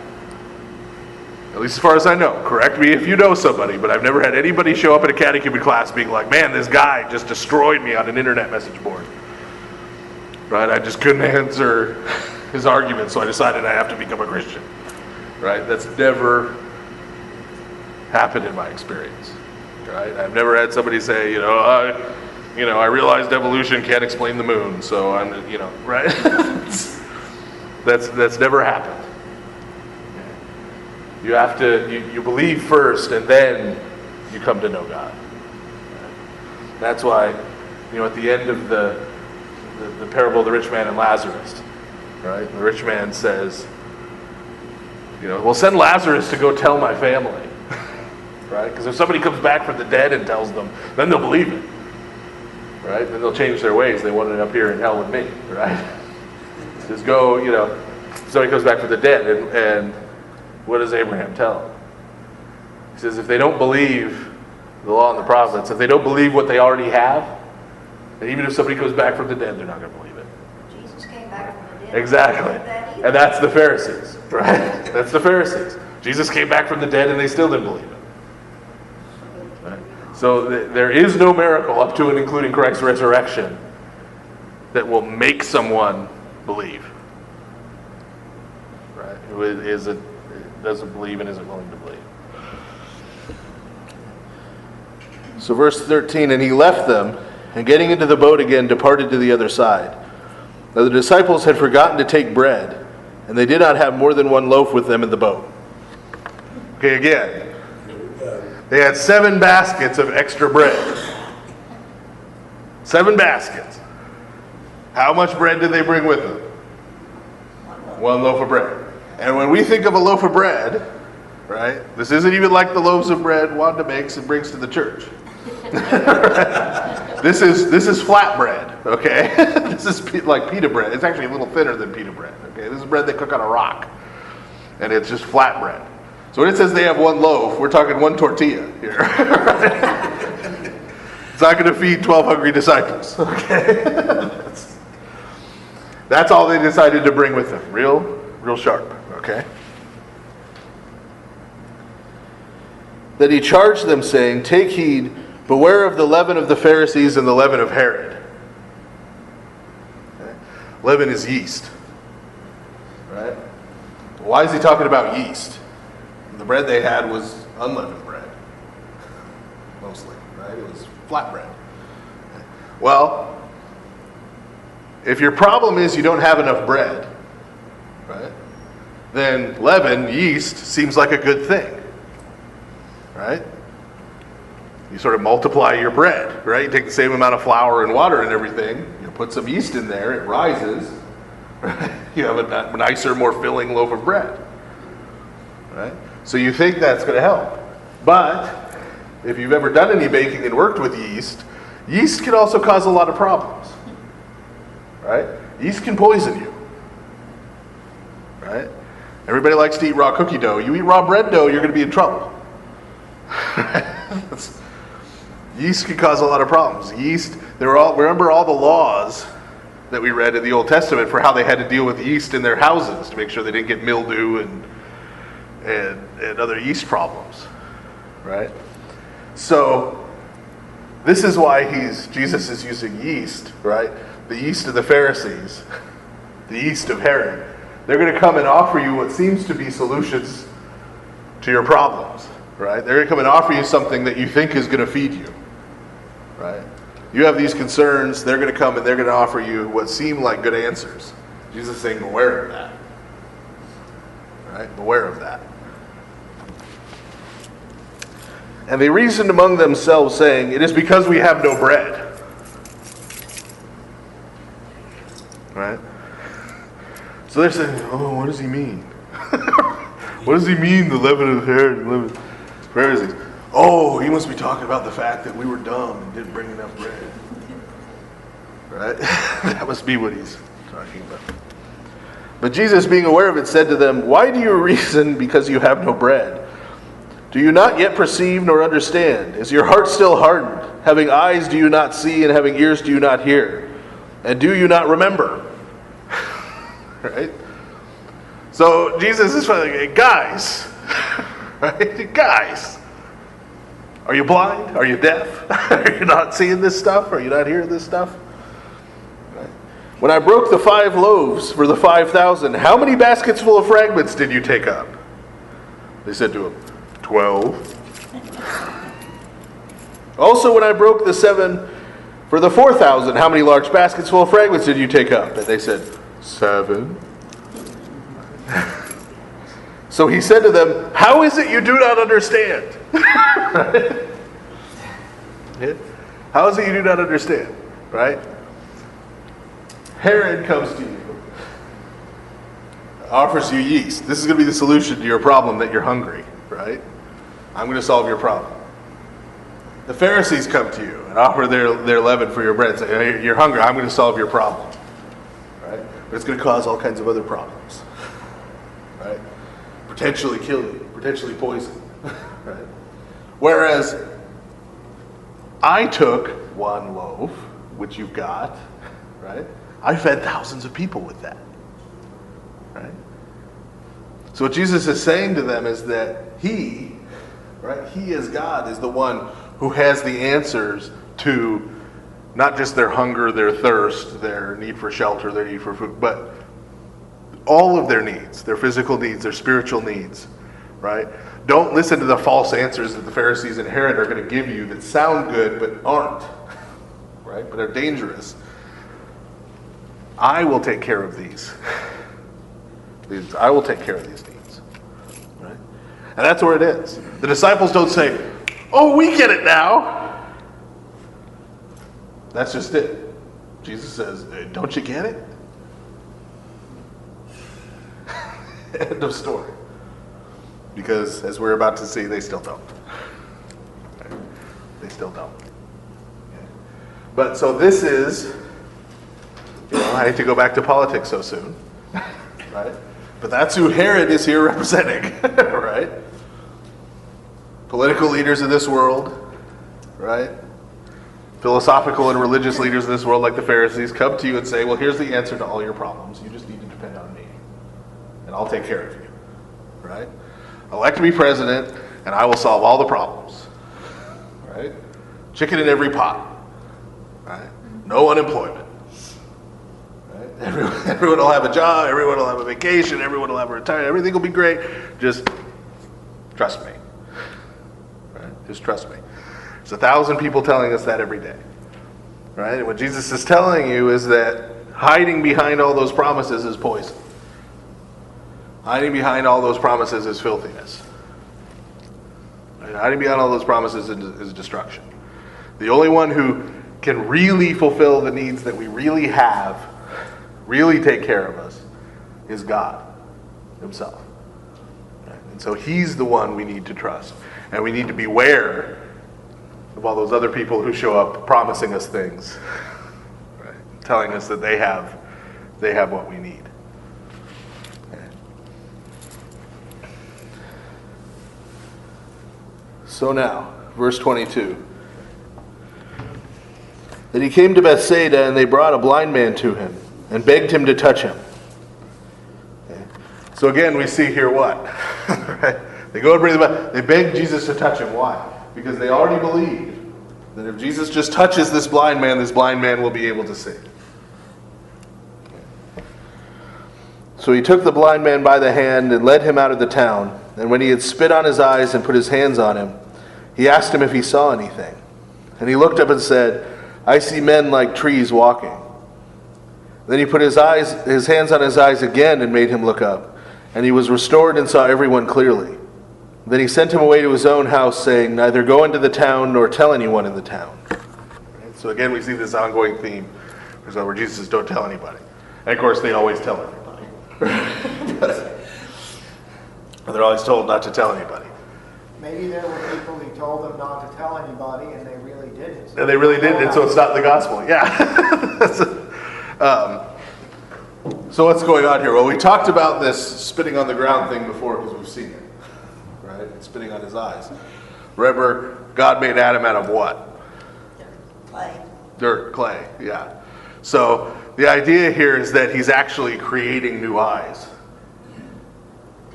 At least as far as I know. Correct me if you know somebody, but I've never had anybody show up at a catechism class being like, man, this guy just destroyed me on an internet message board. Right? I just couldn't answer his argument, so I decided I have to become a Christian. Right? That's never happened in my experience. Right? I've never had somebody say, I realized evolution can't explain the moon, so I'm, right? That's never happened. You have to, you believe first, and then you come to know God. That's why, at the end of the parable of the rich man and Lazarus, right? The rich man says, well, send Lazarus to go tell my family, right? Because if somebody comes back from the dead and tells them, then they'll believe it, right? Then they'll change their ways. They want it up here in hell with me, right? Just go, somebody comes back from the dead, and what does Abraham tell them? He says, if they don't believe the law and the prophets, if they don't believe what they already have, and even if somebody comes back from the dead, they're not going to believe it. Jesus came back from the dead. Exactly. And that's the Pharisees, right? That's the Pharisees. Jesus came back from the dead, and they still didn't believe it. Right? So there is no miracle up to and including Christ's resurrection that will make someone believe. Right? Who doesn't believe and isn't willing to believe. So verse 13, and he left them, and getting into the boat again, departed to the other side. Now the disciples had forgotten to take bread, and they did not have more than one loaf with them in the boat. Okay, again, they had 7 baskets of extra bread. 7 baskets. How much bread did they bring with them? 1 loaf of bread. And when we think of a loaf of bread, right, this isn't even like the loaves of bread Wanda makes and brings to the church. This is flat bread, okay? This is like pita bread. It's actually a little thinner than pita bread, okay? This is bread they cook on a rock, and it's just flat bread. So when it says they have 1 loaf, we're talking 1 tortilla here. It's not going to feed 12 hungry disciples, okay? That's all they decided to bring with them. Real sharp, okay? That he charged them, saying, take heed, beware of the leaven of the Pharisees and the leaven of Herod. Okay? Leaven is yeast. Right? Why is he talking about yeast? The bread they had was unleavened bread. Mostly, right? It was flat bread. Well, if your problem is you don't have enough bread, right? Then leaven, yeast, seems like a good thing. Right? You sort of multiply your bread, right? You take the same amount of flour and water and everything, you put some yeast in there, it rises, right? You have a nicer, more filling loaf of bread. Right? So you think that's going to help. But if you've ever done any baking and worked with yeast, yeast can also cause a lot of problems. Right? Yeast can poison you. Right? Everybody likes to eat raw cookie dough. You eat raw bread dough, you're going to be in trouble. Yeast can cause a lot of problems. Yeast, remember all the laws that we read in the Old Testament for how they had to deal with yeast in their houses to make sure they didn't get mildew and other yeast problems. Right? So this is why Jesus is using yeast, right? The yeast of the Pharisees, the yeast of Herod. They're going to come and offer you what seems to be solutions to your problems, right? They're going to come and offer you something that you think is going to feed you, right? You have these concerns, they're going to come and they're going to offer you what seem like good answers. Jesus is saying, beware of that, right? Beware of that. And they reasoned among themselves, saying, it is because we have no bread. Right? So they're saying, oh, what does he mean? What does he mean, the leaven of Herod and leaven of Pharisees? Oh, he must be talking about the fact that we were dumb and didn't bring enough bread. Right? That must be what he's talking about. But Jesus, being aware of it, said to them, why do you reason because you have no bread? Do you not yet perceive nor understand? Is your heart still hardened? Having eyes do you not see, and having ears do you not hear? And do you not remember? Right? So Jesus is like, hey, guys, right? Guys, are you blind? Are you deaf? Are you not seeing this stuff? Are you not hearing this stuff? Right? When I broke the 5 loaves for the 5,000, how many baskets full of fragments did you take up? They said to him, 12. Also, when I broke the 7 for the 4,000, how many large baskets full of fragments did you take up? And they said, 7. So he said to them, how is it you do not understand? How is it you do not understand? Right? Herod comes to you, offers you yeast. This is going to be the solution to your problem that you're hungry, right? I'm going to solve your problem. The Pharisees come to you and offer their leaven for your bread and say, hey, you're hungry, I'm going to solve your problem. Right? But it's going to cause all kinds of other problems. Right? Potentially kill you, potentially poison. Right? Whereas I took 1 loaf, which you've got, right? I fed thousands of people with that. Right? So what Jesus is saying to them is that He, right, He as God is the one who has the answers to not just their hunger, their thirst, their need for shelter, their need for food, but all of their needs, their physical needs, their spiritual needs, right? Don't listen to the false answers that the Pharisees and Herod are going to give you that sound good but aren't, right? But are dangerous. I will take care of these. I will take care of these needs, right? And that's where it is. The disciples don't say, oh, we get it now. That's just it. Jesus says, don't you get it? End of story. Because as we're about to see, they still don't. Right? They still don't. Okay. But so this is, I hate to go back to politics so soon, right? But that's who Herod is here representing, right? Political leaders of this world, right? Philosophical and religious leaders of this world, like the Pharisees, come to you and say, well, here's the answer to all your problems. You just need to depend on me, and I'll take care of you, right? Elect me president, and I will solve all the problems, right? Chicken in every pot, right? No unemployment, right? Everyone will have a job, everyone will have a vacation, everyone will have a retirement, everything will be great. Just trust me. Just trust me. There's 1,000 people telling us that every day. Right? And what Jesus is telling you is that hiding behind all those promises is poison. Hiding behind all those promises is filthiness. Right? Hiding behind all those promises is destruction. The only one who can really fulfill the needs that we really have, really take care of us, is God Himself. Right? And so He's the one we need to trust. And we need to beware of all those other people who show up promising us things, right? Telling us that they have what we need. Okay. So now, verse 22. Then he came to Bethsaida, and they brought a blind man to him, and begged him to touch him. Okay. So again, we see here what? Right? They go and bring them up. They beg Jesus to touch him. Why? Because they already believe that if Jesus just touches this blind man will be able to see. So he took the blind man by the hand and led him out of the town. And when he had spit on his eyes and put his hands on him, he asked him if he saw anything. And he looked up and said, I see men like trees walking. Then he put his hands on his eyes again and made him look up. And he was restored and saw everyone clearly. Then he sent him away to his own house, saying, neither go into the town nor tell anyone in the town. Right? So again, we see this ongoing theme where Jesus says, don't tell anybody. And of course, they always tell everybody. They're always told not to tell anybody. Maybe there were people who told them not to tell anybody, and they really didn't. And they really didn't, and so it's not in the gospel. Yeah. So what's going on here? Well, we talked about this spitting on the ground thing before because we've seen it. Right? Spitting on his eyes. Remember, God made Adam out of what? Clay. Dirt, clay, yeah. So the idea here is that he's actually creating new eyes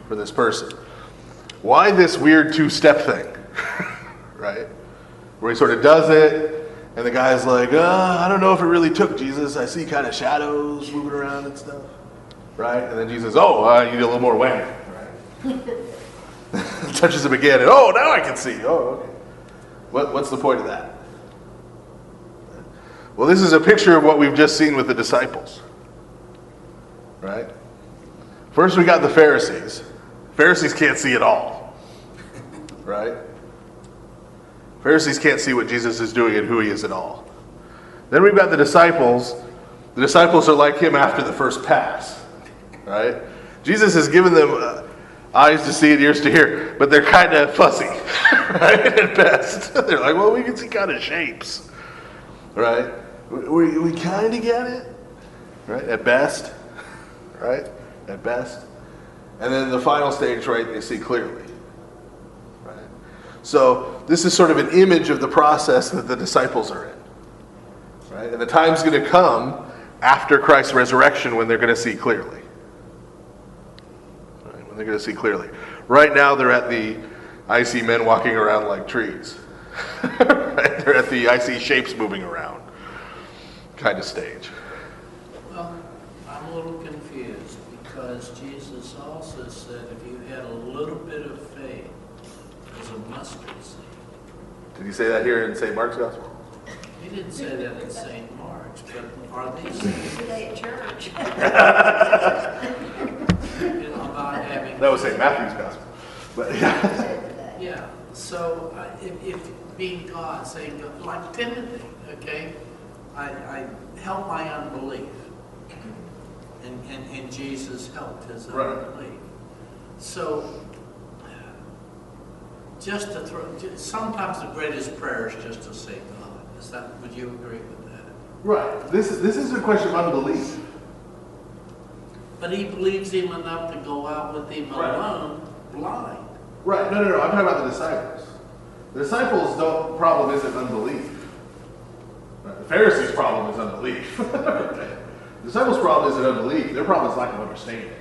for this person. Why this weird two-step thing? Right? Where he sort of does it, and the guy's like, I don't know if it really took, Jesus. I see kind of shadows moving around and stuff. Right? And then Jesus, you need a little more wham. Right? Touches him again, and now I can see. Oh, okay. What's the point of that? Well, this is a picture of what we've just seen with the disciples. Right? First we got the Pharisees. Pharisees can't see at all. Right? Pharisees can't see what Jesus is doing and who he is at all. Then we've got the disciples. The disciples are like him after the first pass. Right? Jesus has given them eyes to see and ears to hear, but they're kind of fuzzy. Right? At best. They're like, well, we can see kind of shapes. Right? We kind of get it. Right? At best. Right? At best. And then the final stage, right, they see clearly. Right? So this is sort of an image of the process that the disciples are in. Right? And the time's going to come after Christ's resurrection when they're going to see clearly. Right? When they're going to see clearly. Right now they're at the I see men walking around like trees. Right? They're at the I see shapes moving around kind of stage. Well, I'm a little confused because Jesus also said if you had a little bit of faith as a mustard seed. Did he say that here in St. Mark's Gospel? He didn't say that in St. Mark's, but are these Today at church. about having... That was St. Matthew's Gospel. But yeah. Yeah, so if being God, saying, like Timothy, okay, I help my unbelief. And Jesus helped his unbelief. So, just to sometimes the greatest prayer is just to say God. Would you agree with that? Right. This is a question of unbelief. But he believes him enough to go out with him alone, blind. Right. No. I'm talking about the disciples. The disciples' problem isn't unbelief. Right. The Pharisees' problem is unbelief. The disciples' problem isn't unbelief. Their problem is lack of understanding.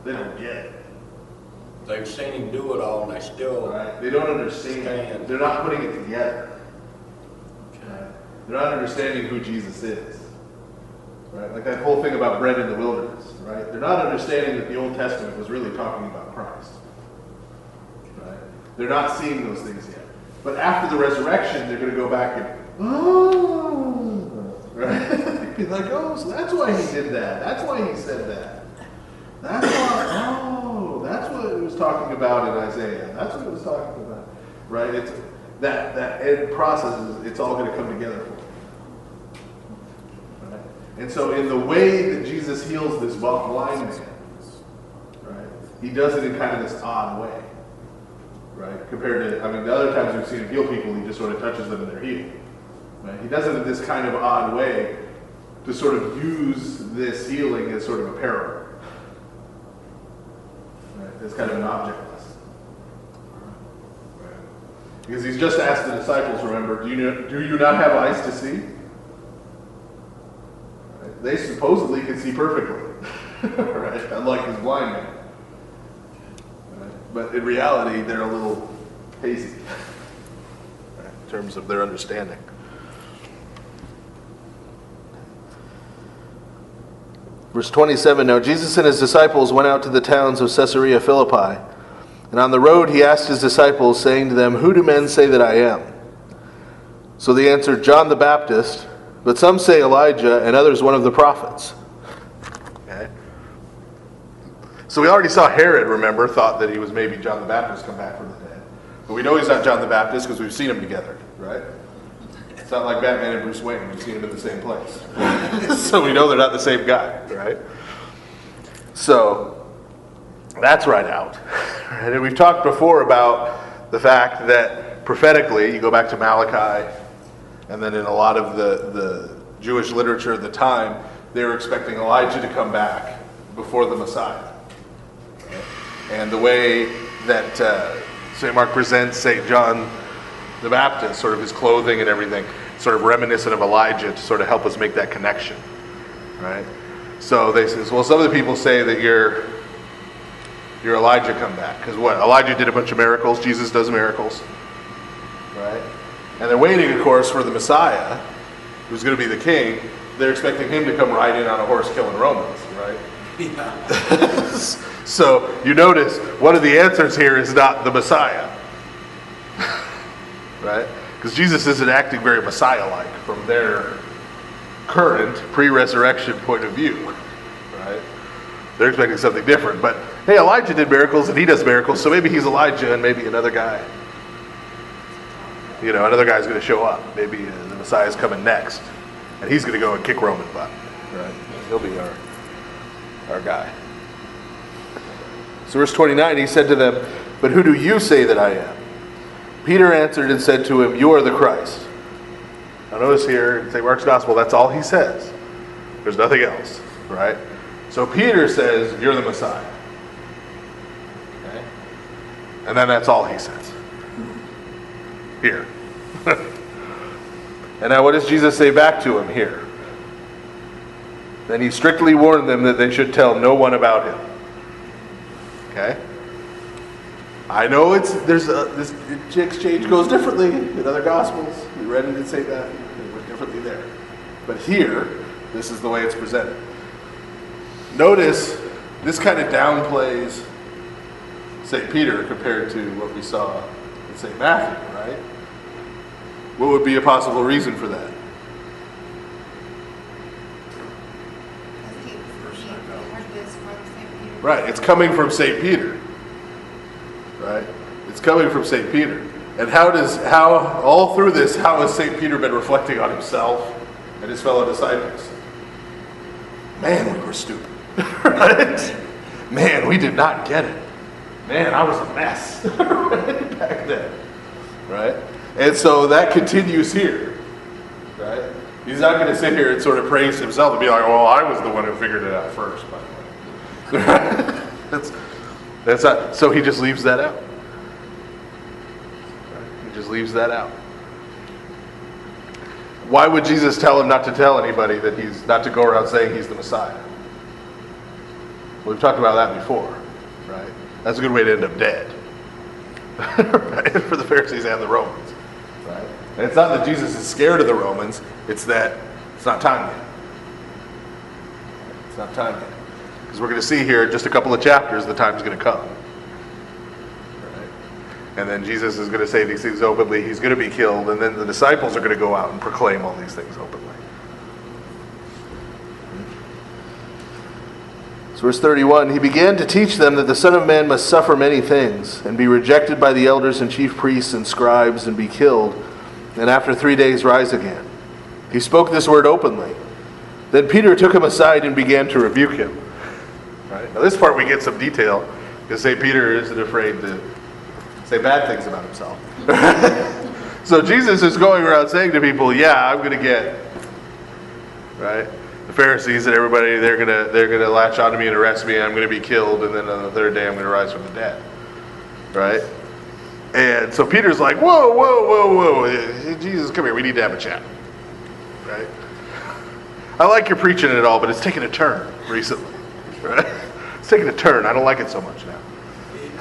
They don't get it. They've seen him do it all, and they still... Right. They don't understand. They're not putting it together. Right. They're not understanding who Jesus is. Right? Like that whole thing about bread in the wilderness. Right? They're not understanding that the Old Testament was really talking about Christ. Right? They're not seeing those things yet. But after the resurrection, they're going to go back and, right? Be like, so that's why he did that. That's why he said that. That's what it was talking about in Isaiah. That's what it was talking about. Right? It's that end process, it's all going to come together for them. Right? And so in the way that Jesus heals this blind man, right, he does it in kind of this odd way. Right? Compared to, the other times we've seen him heal people, he just sort of touches them and they're healed. Right? He does it in this kind of odd way to sort of use this healing as sort of a parable. Right? As kind of an object lesson. Right? Because he's just asked the disciples, remember, do you not have eyes to see? Right? They supposedly can see perfectly. Right? Unlike his blind man. But in reality, they're a little hazy in terms of their understanding. Verse 27, now Jesus and his disciples went out to the towns of Caesarea Philippi. And on the road he asked his disciples, saying to them, who do men say that I am? So they answered, John the Baptist, but some say Elijah, and others one of the prophets. Okay. So we already saw Herod, remember, thought that he was maybe John the Baptist come back from the dead. But we know he's not John the Baptist because we've seen them together, right? It's not like Batman and Bruce Wayne. We've seen them in the same place. So we know they're not the same guy, right? So that's right out. And we've talked before about the fact that prophetically, you go back to Malachi, and then in a lot of the Jewish literature at the time, they were expecting Elijah to come back before the Messiah. And the way that St. Mark presents St. John the Baptist, sort of his clothing and everything, sort of reminiscent of Elijah to sort of help us make that connection, right? So they says, well, some of the people say that you're Elijah come back. Because what? Elijah did a bunch of miracles. Jesus does miracles, right? And they're waiting, of course, for the Messiah, who's going to be the king. They're expecting him to come ride in on a horse killing Romans, right? Yeah. So you notice one of the answers here is not the Messiah. Right? Because Jesus isn't acting very Messiah-like from their current pre-resurrection point of view. Right? They're expecting something different. But hey, Elijah did miracles and he does miracles, so maybe he's Elijah and maybe another guy. You know, another guy's going to show up. Maybe the Messiah's coming next. And he's going to go and kick Roman butt. Right? He'll be our guy. So verse 29, he said to them, but who do you say that I am? Peter answered and said to him, you are the Christ. Now notice here in St. Mark's Gospel, that's all he says. There's nothing else, right? So Peter says, you're the Messiah. Okay? And then that's all he says. Here. And now what does Jesus say back to him here? Then he strictly warned them that they should tell no one about him. Okay? I know this exchange goes differently in other Gospels. We read it in St. Matthew. It went differently there. But here, this is the way it's presented. Notice, this kind of downplays St. Peter compared to what we saw in St. Matthew, right? What would be a possible reason for that? Right, it's coming from St. Peter. Right? It's coming from St. Peter. And how all through this, how has St. Peter been reflecting on himself and his fellow disciples? Man, we were stupid. Right? Man, we did not get it. Man, I was a mess. Right? Back then. Right? And so that continues here. Right? He's not going to sit here and sort of praise himself and be like, well, I was the one who figured it out first, by the way. That's not, so he just leaves that out. He just leaves that out. Why would Jesus tell him not to tell anybody that he's not to go around saying he's the Messiah? We've talked about that before, right? That's a good way to end up dead. Right? For the Pharisees and the Romans. Right? And it's not that Jesus is scared of the Romans, it's that it's not time yet. It's not time yet. Because we're going to see here in just a couple of chapters the time's going to come. Right? And then Jesus is going to say these things openly, he's going to be killed, and then the disciples are going to go out and proclaim all these things openly. So verse 31, he began to teach them that the Son of Man must suffer many things, and be rejected by the elders and chief priests and scribes, and be killed, and after 3 days rise again. He spoke this word openly. Then Peter took him aside and began to rebuke him. Right? Now this part we get some detail, because St. Peter isn't afraid to say bad things about himself. So Jesus is going around saying to people, yeah, I'm going to get, right? The Pharisees and everybody, they're gonna latch onto me and arrest me, and I'm gonna be killed, and then on the third day I'm gonna rise from the dead. Right? And so Peter's like, whoa, Jesus, come here, we need to have a chat. Right? I like your preaching and all, but it's taken a turn recently. Right? It's taken a turn. I don't like it so much now.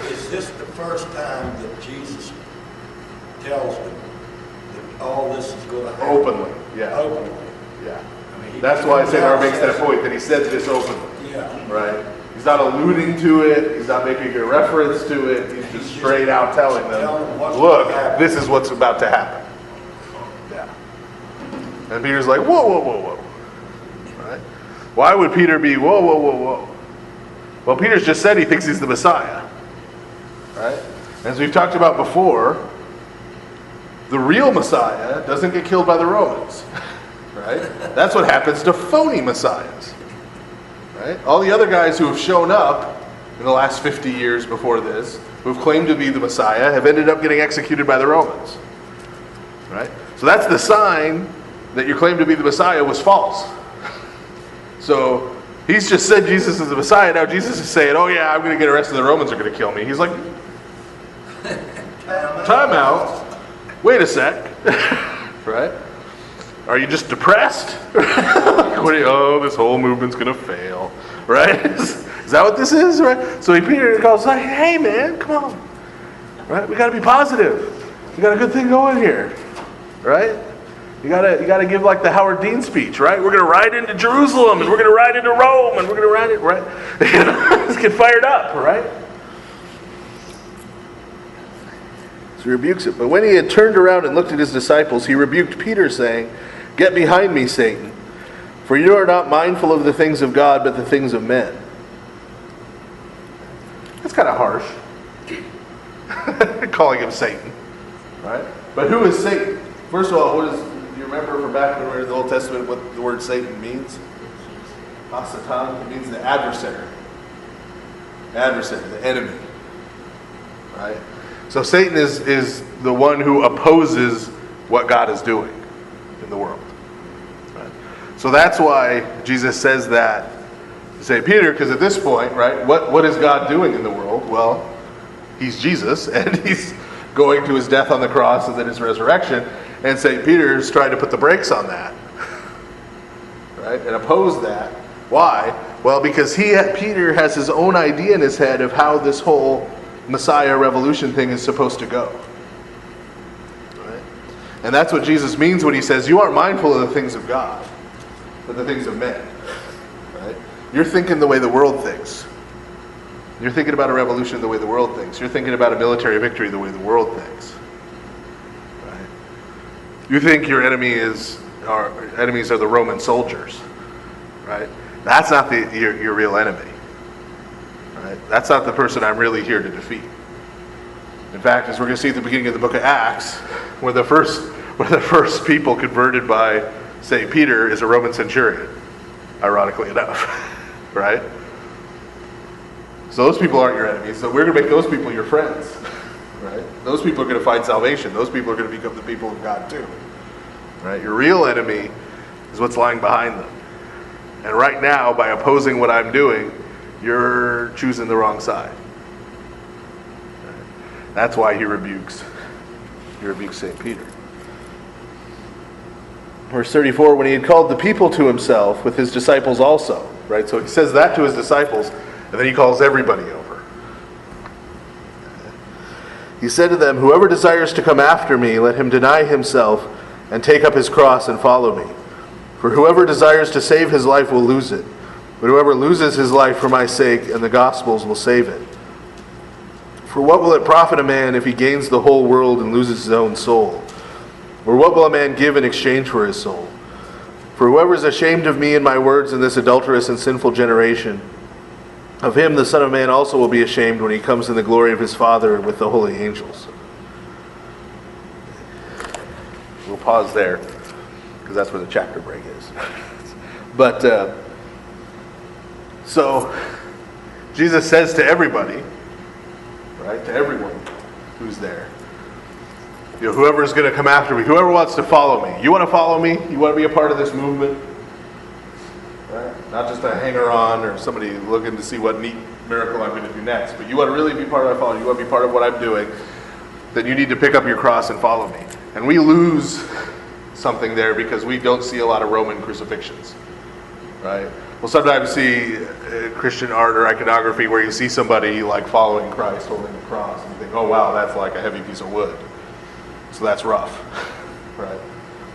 Is this the first time that Jesus tells them that all this is going to happen? Openly, yeah. Openly. Yeah. That's why St. Mark makes that point, that he said this openly, Yeah. right? He's not alluding to it. He's not making a reference to it. He's just straight out telling them, look, this is what's about to happen. Yeah. And Peter's like, whoa, whoa, whoa, whoa. Right? Why would Peter be, whoa, whoa, whoa, whoa? Well, Peter's just said he thinks he's the Messiah. Right? As we've talked about before, the real Messiah doesn't get killed by the Romans. Right? That's what happens to phony messiahs. Right? All the other guys who have shown up in the last 50 years before this, who have claimed to be the Messiah, have ended up getting executed by the Romans. Right? So that's the sign that your claim to be the Messiah was false. So he's just said Jesus is the Messiah. Now Jesus is saying, oh yeah, I'm going to get arrested. The Romans are going to kill me. He's like, time out. Wait a sec. Right? Are you just depressed? Oh, this whole movement's going to fail. Right? Is that what this is? Right? So Peter goes like, hey man, come on. Right? We got to be positive. We got a good thing going here. Right? You gotta give like the Howard Dean speech, right? We're going to ride into Jerusalem, and we're going to ride into Rome, and we're going to ride it, right? Let's get fired up, right? So he rebukes it. But when he had turned around and looked at his disciples, he rebuked Peter, saying, get behind me, Satan, for you are not mindful of the things of God, but the things of men. That's kind of harsh. Calling him Satan, right? But who is Satan? First of all, do you remember from back when we were in the Old Testament what the word Satan means? Hasatan, it means the adversary. Adversary, the enemy. Right? So Satan is the one who opposes what God is doing in the world. Right? So that's why Jesus says that to St. Peter, because at this point, right, what is God doing in the world? Well, he's Jesus, and he's going to his death on the cross and then his resurrection. And St. Peter is trying to put the brakes on that. Right? And oppose that. Why? Well, because Peter has his own idea in his head of how this whole Messiah revolution thing is supposed to go. Right? And that's what Jesus means when he says, you aren't mindful of the things of God, but the things of men. Right? You're thinking the way the world thinks. You're thinking about a revolution the way the world thinks. You're thinking about a military victory the way the world thinks. Right? You think your enemies are the Roman soldiers. Right? That's not your real enemy. Right? That's not the person I'm really here to defeat. In fact, as we're going to see at the beginning of the book of Acts, where the first people converted by St. Peter is a Roman centurion, ironically enough. Right? So those people aren't your enemies. So we're going to make those people your friends. Right? Those people are going to find salvation. Those people are going to become the people of God too. Right? Your real enemy is what's lying behind them. And right now, by opposing what I'm doing, you're choosing the wrong side. Right? That's why he rebukes St. Peter. Verse 34, when he had called the people to himself with his disciples also. Right? So he says that to his disciples, and then he calls everybody over. He said to them, whoever desires to come after me, let him deny himself and take up his cross and follow me. For whoever desires to save his life will lose it, but whoever loses his life for my sake and the gospel's will save it. For what will it profit a man if he gains the whole world and loses his own soul? Or what will a man give in exchange for his soul? For whoever is ashamed of me and my words in this adulterous and sinful generation, of him the Son of Man also will be ashamed when he comes in the glory of his Father with the holy angels. We'll pause there, because that's where the chapter break is. But, so, Jesus says to everybody, right, to everyone who's there, you know, whoever is going to come after me, whoever wants to follow me. You want to follow me? You want to be a part of this movement? Right? Not just a hanger-on or somebody looking to see what neat miracle I'm going to do next, but you want to really be part of my following, you want to be part of what I'm doing, then you need to pick up your cross and follow me. And we lose something there because we don't see a lot of Roman crucifixions, right? We'll sometimes see Christian art or iconography where you see somebody like following Christ holding the cross and you think, oh wow, that's like a heavy piece of wood. So that's rough, right?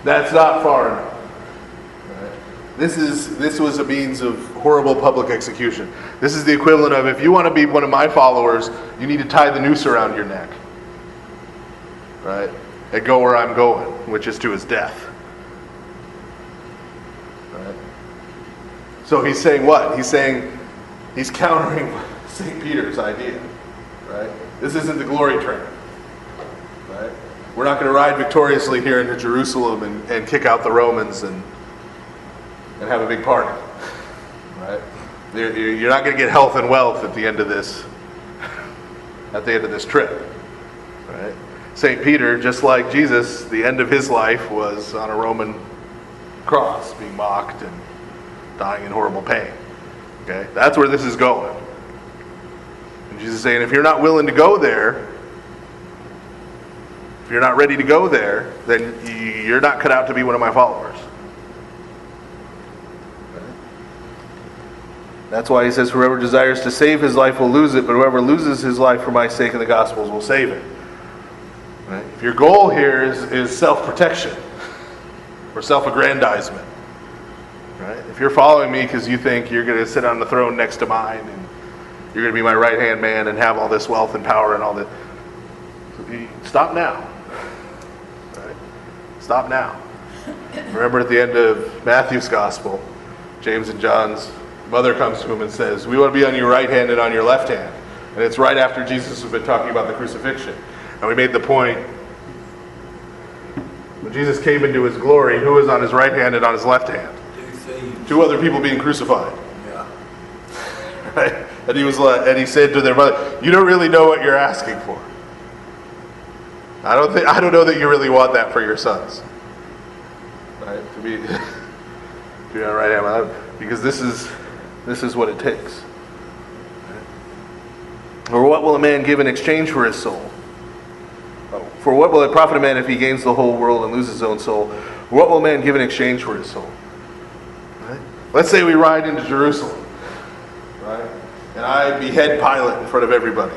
That's not far enough, right? This was a means of horrible public execution. This is the equivalent of, if you want to be one of my followers, you need to tie the noose around your neck. Right? And go where I'm going, which is to his death. Right? So he's saying what? He's countering St. Peter's idea. Right? This isn't the glory train. Right? We're not going to ride victoriously here into Jerusalem and kick out the Romans and have a big party. Right? You're not going to get health and wealth at the end of this trip. Right? St. Peter, just like Jesus, the end of his life was on a Roman cross, being mocked and dying in horrible pain. Okay? That's where this is going. And Jesus is saying, if you're not willing to go there, if you're not ready to go there, then you're not cut out to be one of my followers. That's why he says, whoever desires to save his life will lose it, but whoever loses his life for my sake and the gospel's will save it. Right? If your goal here is self-protection or self-aggrandizement, right? If you're following me because you think you're going to sit on the throne next to mine and you're going to be my right-hand man and have all this wealth and power and all that, stop now. Right? Stop now. Remember at the end of Matthew's gospel, James and John's mother comes to him and says, we want to be on your right hand and on your left hand. And it's right after Jesus has been talking about the crucifixion. And we made the point, when Jesus came into his glory, who was on his right hand and on his left hand? Two other people being crucified. Yeah. Right? And he said to their mother, you don't really know what you're asking for. I don't know that you really want that for your sons. Right? To be on the right hand, because this is what it takes. Or what will a man give in exchange for his soul? For what will it profit a man if he gains the whole world and loses his own soul? Or what will a man give in exchange for his soul? Right? Let's say we ride into Jerusalem, right? And I behead Pilate in front of everybody,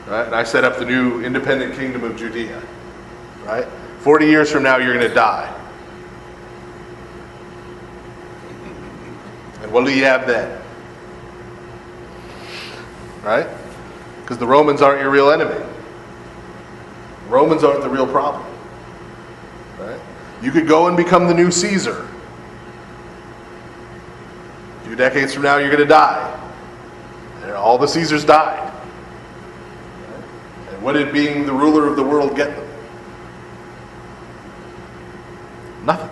right? And I set up the new independent kingdom of Judea, right? 40 years from now, you're going to die. And what do you have then? Right? Because the Romans aren't your real enemy. Romans aren't the real problem. Right? You could go and become the new Caesar. A few decades from now, you're going to die. And all the Caesars died. Right? And what did being the ruler of the world get them? Nothing.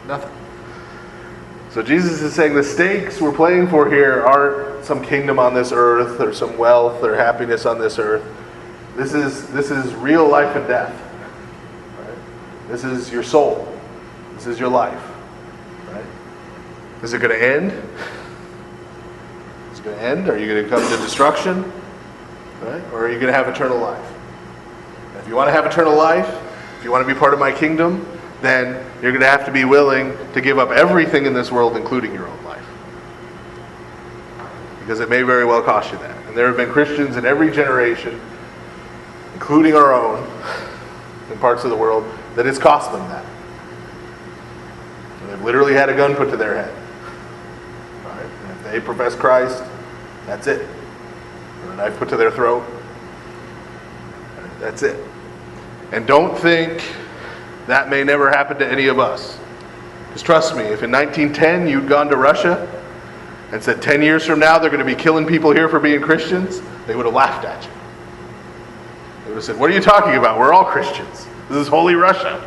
Nothing. So Jesus is saying the stakes we're playing for here aren't some kingdom on this earth or some wealth or happiness on this earth. This is real life and death. Right? This is your soul. This is your life. Right? Is it going to end? Is it going to end? Are you going to come to destruction? Right? Or are you going to have eternal life? And if you want to have eternal life, if you want to be part of my kingdom, then you're going to have to be willing to give up everything in this world, including your own life. Because it may very well cost you that. And there have been Christians in every generation, including our own, in parts of the world, that it's cost them that. And they've literally had a gun put to their head. Right? And if they profess Christ, that's it. Or a knife put to their throat. That's it. And don't think that may never happen to any of us. Because trust me, if in 1910 you'd gone to Russia and said 10 years from now they're going to be killing people here for being Christians, they would have laughed at you. They would have said, what are you talking about? We're all Christians. This is holy Russia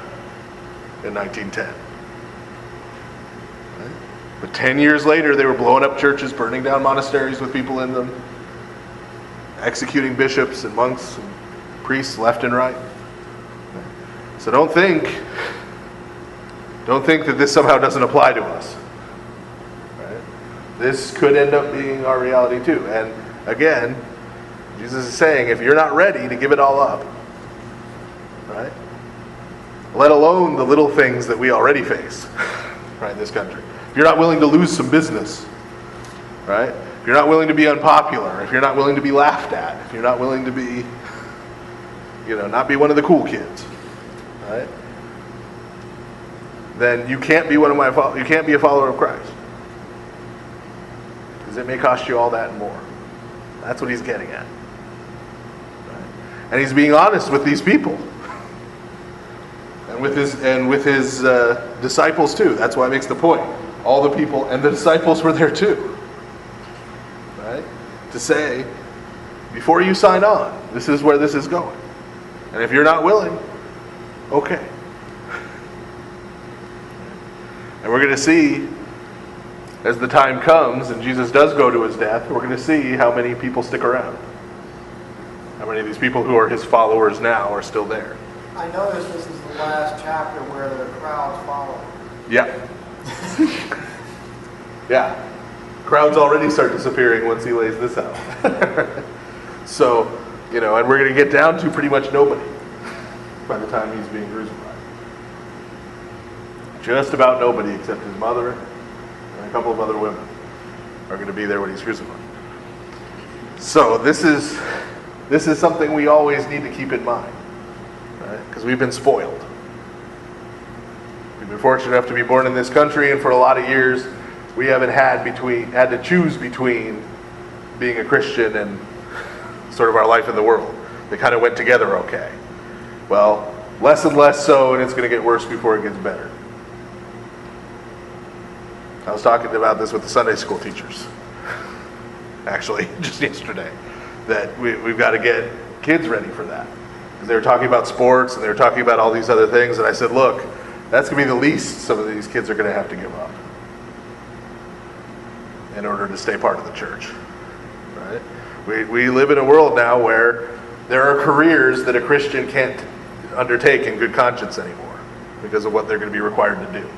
in 1910. Right? But 10 years later, they were blowing up churches, burning down monasteries with people in them, executing bishops and monks and priests left and right. So don't think that this somehow doesn't apply to us. Right? This could end up being our reality too. And again, Jesus is saying, if you're not ready to give it all up, right? Let alone the little things that we already face, right, in this country. If you're not willing to lose some business, right? If you're not willing to be unpopular, if you're not willing to be laughed at, if you're not willing to be, not be one of the cool kids, right? then you can't be you can't be a follower of Christ. Because it may cost you all that and more. That's what he's getting at. Right? And he's being honest with these people. And with his disciples too. That's why it makes the point. All the people and the disciples were there too. Right? To say, before you sign on, this is where this is going. And if you're not willing, okay. And we're going to see, as the time comes and Jesus does go to his death, we're going to see how many people stick around. How many of these people who are his followers now are still there. I noticed this is the last chapter where the crowds follow. Yeah. Yeah. Crowds already start disappearing once he lays this out. So, and we're going to get down to pretty much nobody by the time he's being crucified. Just about nobody except his mother and a couple of other women are going to be there when he's crucified. So this is something we always need to keep in mind, right? Because we've been spoiled. We've been fortunate enough to be born in this country, and for a lot of years we haven't had to choose between being a Christian and sort of our life in the world. They kind of went together okay. Well, less and less so, and it's going to get worse before it gets better. I was talking about this with the Sunday school teachers, actually, just yesterday, that we've got to get kids ready for that. Because they were talking about sports, and they were talking about all these other things, and I said, look, that's going to be the least some of these kids are going to have to give up in order to stay part of the church. Right? We live in a world now where there are careers that a Christian can't undertake in good conscience anymore because of what they're going to be required to do.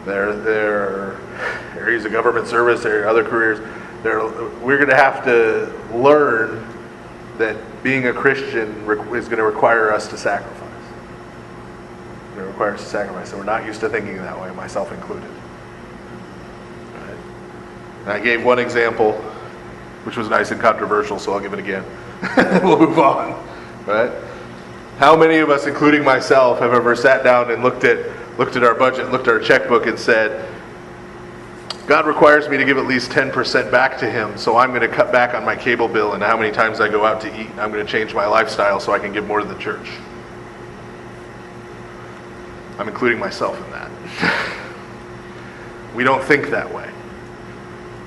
There are areas of government service, there are other careers. We're going to have to learn that being a Christian is going to require us to sacrifice. It's going to require us to sacrifice. So we're not used to thinking that way, myself included. Right? And I gave one example, which was nice and controversial, so I'll give it again. We'll move on. Right? How many of us, including myself, have ever sat down and looked at our budget, looked at our checkbook and said, God requires me to give at least 10% back to him, so I'm going to cut back on my cable bill and how many times I go out to eat. I'm going to change my lifestyle so I can give more to the church. I'm including myself in that. We don't think that way.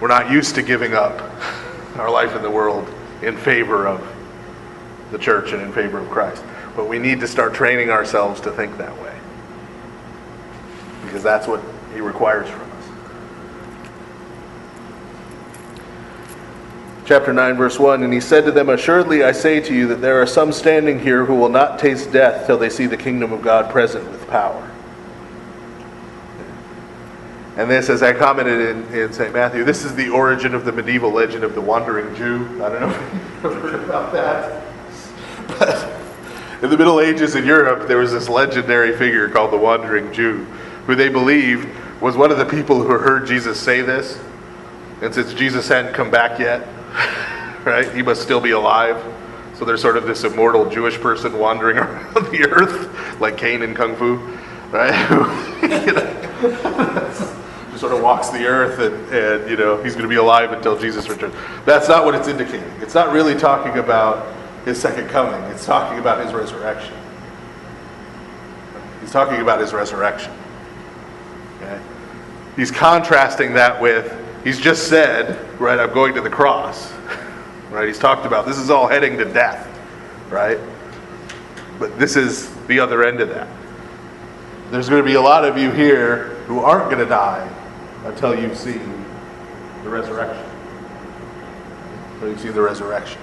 We're not used to giving up our life in the world in favor of the church and in favor of Christ. But we need to start training ourselves to think that way. Because that's what he requires from us. Chapter 9, verse 1, and he said to them, assuredly I say to you that there are some standing here who will not taste death till they see the kingdom of God present with power. And this, as I commented in St. Matthew, this is the origin of the medieval legend of the wandering Jew. I don't know if you've heard about that. But in the Middle Ages in Europe, there was this legendary figure called the wandering Jew, who they believed was one of the people who heard Jesus say this. And since Jesus hadn't come back yet, right, he must still be alive. So there's sort of this immortal Jewish person wandering around the earth, like Cain in Kung Fu, right? Who sort of walks the earth and he's going to be alive until Jesus returns. That's not what it's indicating. It's not really talking about his second coming. It's talking about his resurrection. He's talking about his resurrection. Okay? He's contrasting that with, he's just said, right, I'm going to the cross. Right? He's talked about, this is all heading to death. Right? But this is the other end of that. There's going to be a lot of you here who aren't going to die until you've seen the resurrection. Until you've seen the resurrection.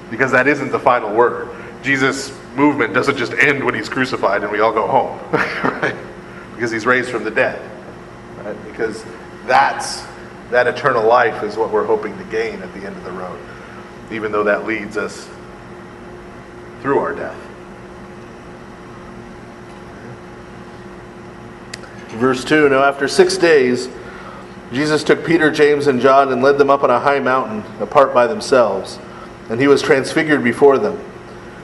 Because that isn't the final word. Jesus' movement doesn't just end when he's crucified and we all go home. Right? Because he's raised from the dead. Right? Because that eternal life is what we're hoping to gain at the end of the road. Even though that leads us through our death. Verse 2, now after 6 days, Jesus took Peter, James, and John and led them up on a high mountain, apart by themselves. And he was transfigured before them.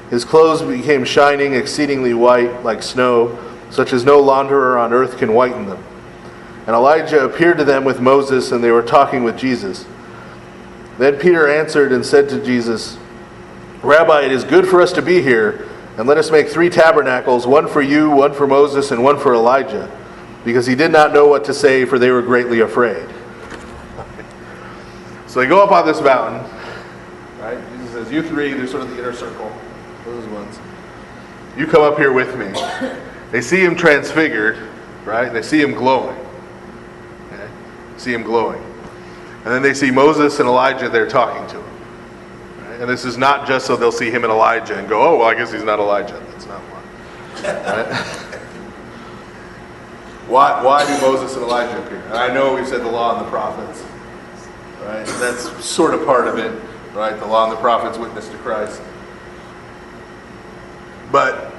His clothes became shining, exceedingly white, like snow, such as no launderer on earth can whiten them. And Elijah appeared to them with Moses, and they were talking with Jesus. Then Peter answered and said to Jesus, Rabbi, it is good for us to be here, and let us make 3 tabernacles, one for you, one for Moses, and one for Elijah. Because he did not know what to say, for they were greatly afraid. So they go up on this mountain, right? Jesus says, you 3, they're sort of the inner circle, those ones. You come up here with me. They see him transfigured, right? They see him glowing. Okay? See him glowing. And then they see Moses and Elijah there talking to him. Right? And this is not just so they'll see him and Elijah and go, oh, well, I guess he's not Elijah. That's not why. Right? Why do Moses and Elijah appear? And I know we said the law and the prophets. Right? That's sort of part of it. Right? The law and the prophets witness to Christ. But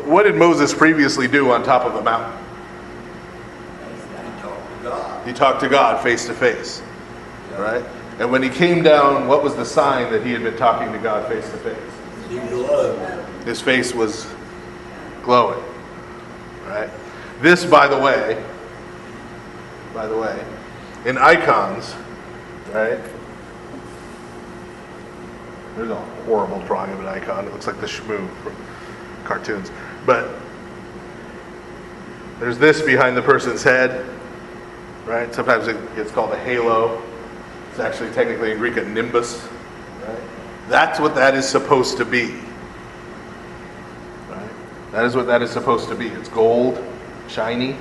what did Moses previously do on top of the mountain? He talked to God face to face. Right? And when he came down, what was the sign that he had been talking to God face to face? His face was glowing. Right? This, by the way, in icons, right? There's a horrible drawing of an icon. It looks like the Shmoo from cartoons. But there's this behind the person's head, right? Sometimes it gets called a halo. It's actually technically in Greek a nimbus, right? That's what that is supposed to be, right? That is what that is supposed to be. It's gold, shiny.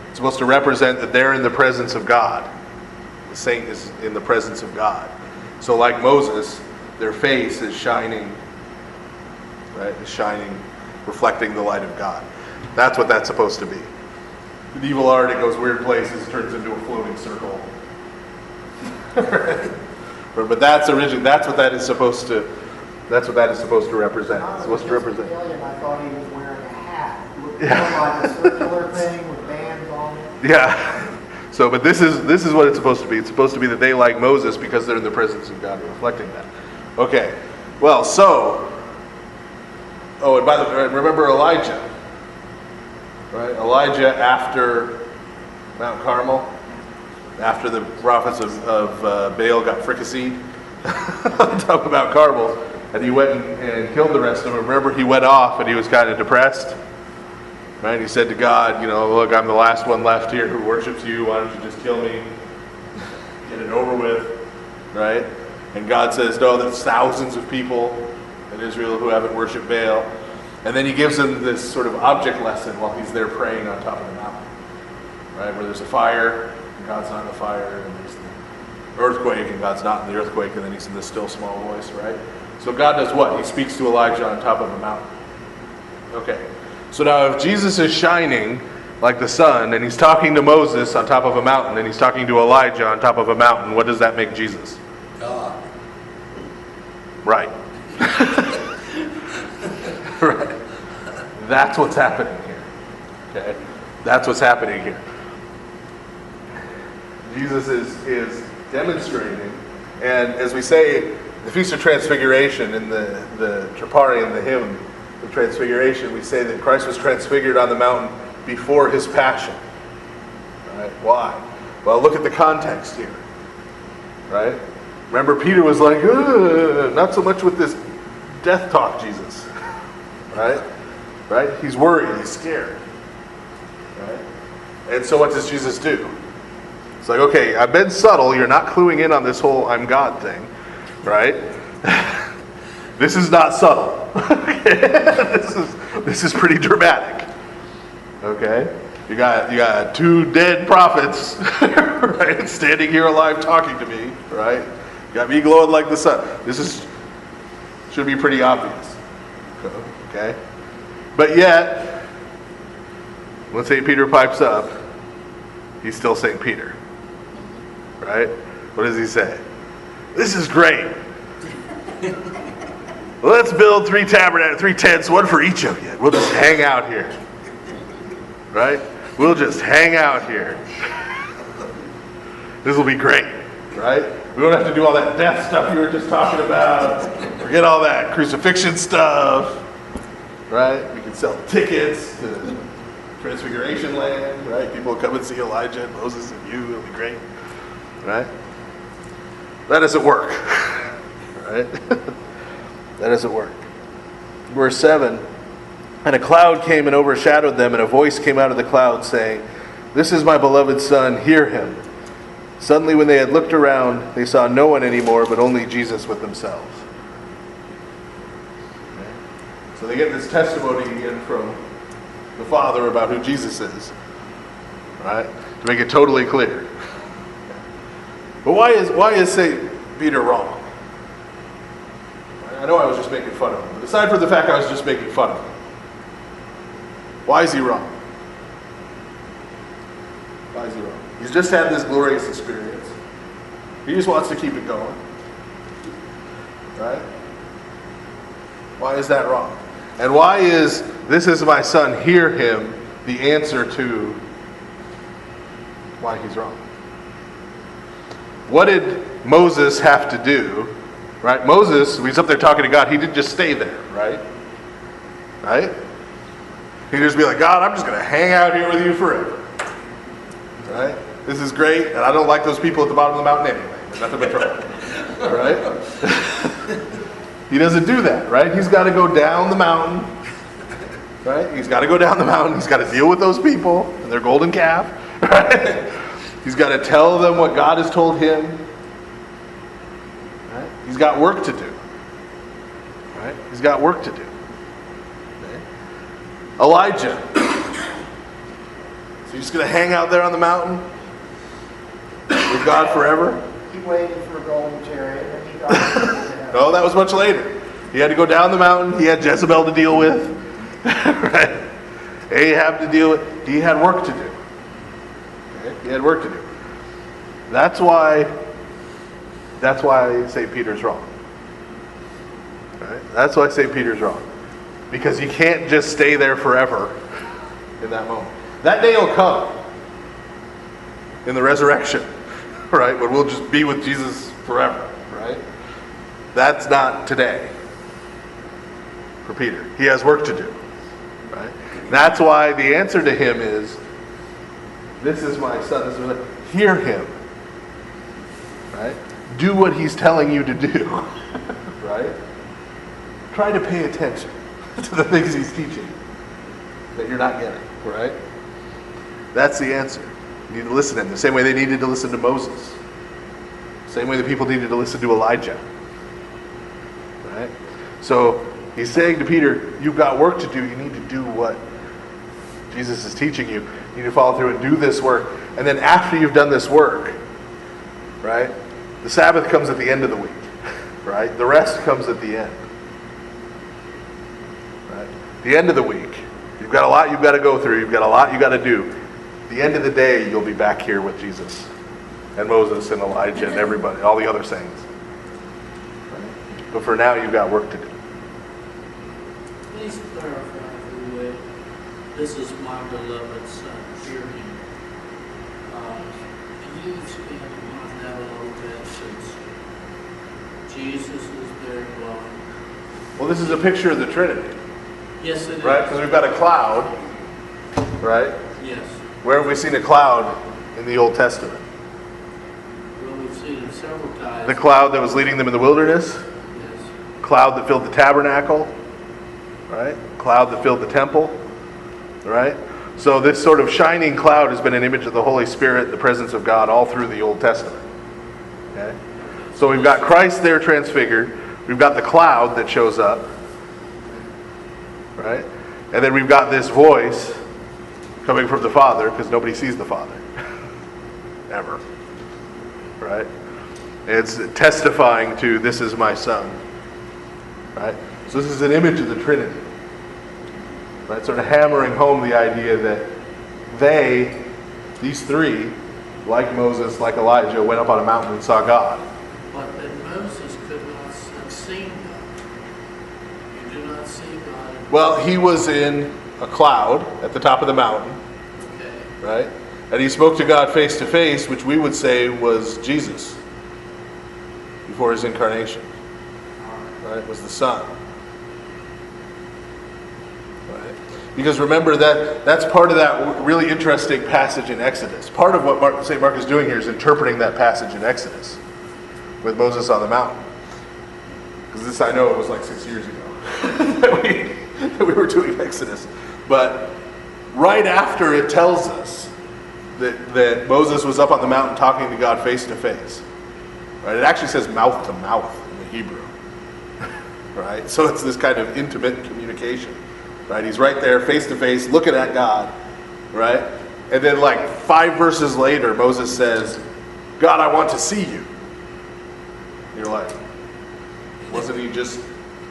It's supposed to represent that they're in the presence of God. The saint is in the presence of God. So like Moses, their face is shining, right? Is shining, reflecting the light of God. That's what that's supposed to be. Medieval art, it goes weird places, turns into a floating circle. But that's what that is supposed to represent. It's supposed to represent. I thought he was wearing a hat. It looked more like a circular thing with bands on it. Yeah. So, but this is what it's supposed to be. It's supposed to be that they like Moses because they're in the presence of God, reflecting that. Okay. Well, so. Oh, and by the way, remember Elijah, right? Elijah after Mount Carmel, after the prophets of Baal got fricasseed on top of Mount Carmel, and he went and killed the rest of them. Remember, he went off and he was kind of depressed. Right? He said to God, look, I'm the last one left here who worships you. Why don't you just kill me? Get it over with. Right? And God says, no, there's thousands of people in Israel who haven't worshipped Baal. And then he gives him this sort of object lesson while he's there praying on top of the mountain. Right? Where there's a fire, and God's not in the fire, and there's the earthquake, and God's not in the earthquake, and then he's in the still small voice, right? So God does what? He speaks to Elijah on top of a mountain. Okay. So now if Jesus is shining like the sun, and he's talking to Moses on top of a mountain, and he's talking to Elijah on top of a mountain, what does that make Jesus? God. Right. Right. That's what's happening here. Okay? That's what's happening here. Jesus is demonstrating, and as we say, the Feast of Transfiguration in the Troparion, the hymn of Transfiguration, we say that Christ was transfigured on the mountain before his passion. Right? Why? Well, look at the context here. Right? Remember, Peter was like, not so much with this death talk, Jesus. Right? Right? He's worried. He's scared. Right? And so what does Jesus do? It's like, okay, I've been subtle. You're not cluing in on this whole I'm God thing. Right? This is not subtle. This is pretty dramatic. Okay? You got 2 dead prophets, right, standing here alive talking to me, right? You got me glowing like the sun. Should be pretty obvious. Okay? But yet, when St. Peter pipes up, he's still St. Peter. Right? What does he say? This is great. Let's build 3 tabernacles, 3 tents, one for each of you. We'll just hang out here. Right? We'll just hang out here. This will be great. Right? We don't have to do all that death stuff you were just talking about. Forget all that crucifixion stuff, right? We can sell tickets to Transfiguration Land, right? People will come and see Elijah and Moses and you. It'll be great, right? That doesn't work, right? That doesn't work. Verse 7, and a cloud came and overshadowed them, and a voice came out of the cloud saying, "This is my beloved Son, hear him." Suddenly when they had looked around, they saw no one anymore, but only Jesus with themselves. Okay. So they get this testimony again from the Father about who Jesus is, right? To make it totally clear. But why is St. Peter wrong? I know I was just making fun of him, but aside from the fact I was just making fun of him, why is he wrong? Why is he wrong? He's just had this glorious experience. He just wants to keep it going. Right? Why is that wrong? And why is "this is my Son, hear him" the answer to why he's wrong? What did Moses have to do? Right? Moses, when he's up there talking to God, he didn't just stay there, right? Right? He'd just be like, "God, I'm just going to hang out here with you forever." Right? This is great, and I don't like those people at the bottom of the mountain anyway. There's nothing but trouble. Right? He doesn't do that, right? He's got to go down the mountain. Right? He's got to go down the mountain. He's got to deal with those people and their golden calf. Right? He's got to tell them what God has told him. Right? He's got work to do. Right? He's got work to do. Okay? Elijah. So he's just going to hang out there on the mountain with God forever? He waited for a golden chariot, and he got it. No, that was much later. He had to go down the mountain. He had Jezebel to deal with. Right? Ahab to deal with. He had work to do. Okay? He had work to do. That's why St. Peter's wrong. Right? That's why St. Peter's wrong. Because you can't just stay there forever in that moment. That day will come in the resurrection, right? But we'll just be with Jesus forever, right? That's not today for Peter. He has work to do, right? That's why the answer to him is, "This is my Son." This is my, hear him, right? Do what he's telling you to do, right? Try to pay attention to the things he's teaching that you're not getting, right? That's the answer. You need to listen to him the same way they needed to listen to Moses. Same way the people needed to listen to Elijah. Right? So he's saying to Peter, you've got work to do. You need to do what Jesus is teaching you. You need to follow through and do this work. And then after you've done this work, right? The Sabbath comes at the end of the week. Right? The rest comes at the end. Right? The end of the week. You've got a lot you've got to go through. You've got a lot you've got to do. The end of the day, you'll be back here with Jesus and Moses and Elijah and everybody, all the other saints. Right? But for now, you've got work to do. Please clarify the way, "This is my beloved Son, hear him." Can you expand upon that a little bit, since Jesus is very blind? Well, this is a picture of the Trinity, Yes, it is. right? Because we've got a cloud, right? Yes. Where have we seen a cloud in the Old Testament? Well, we've seen it several times. The cloud that was leading them in the wilderness, Yes. cloud that filled the tabernacle, right? Cloud that filled the temple, right? So this sort of shining cloud has been an image of the Holy Spirit, the presence of God, all through the Old Testament. Okay? So we've got Christ there transfigured. We've got the cloud that shows up, right? And then we've got this voice coming from the Father, because nobody sees the Father. Ever. Right? It's testifying to, "This is my Son." Right? So this is an image of the Trinity. Right? Sort of hammering home the idea that these three, like Moses, like Elijah, went up on a mountain and saw God. But that Moses could not have seen God. You do not see God. Well, he was in a cloud at the top of the mountain, Okay. right? And he spoke to God face to face, which we would say was Jesus. before his incarnation. Right? Was the Son. Right? Because remember that's part of that really interesting passage in Exodus. Part of what St. Mark is doing here is interpreting that passage in Exodus with Moses on the mountain. Because this, I know it was like 6 years ago that we were doing Exodus. But right after it tells us that Moses was up on the mountain talking to God face to face. Right? It actually says mouth to mouth in the Hebrew. Right? So it's this kind of intimate communication. Right? He's right there face to face looking at God. Right? And then like 5 verses later, Moses says, God, I want to see you. You're like, wasn't he just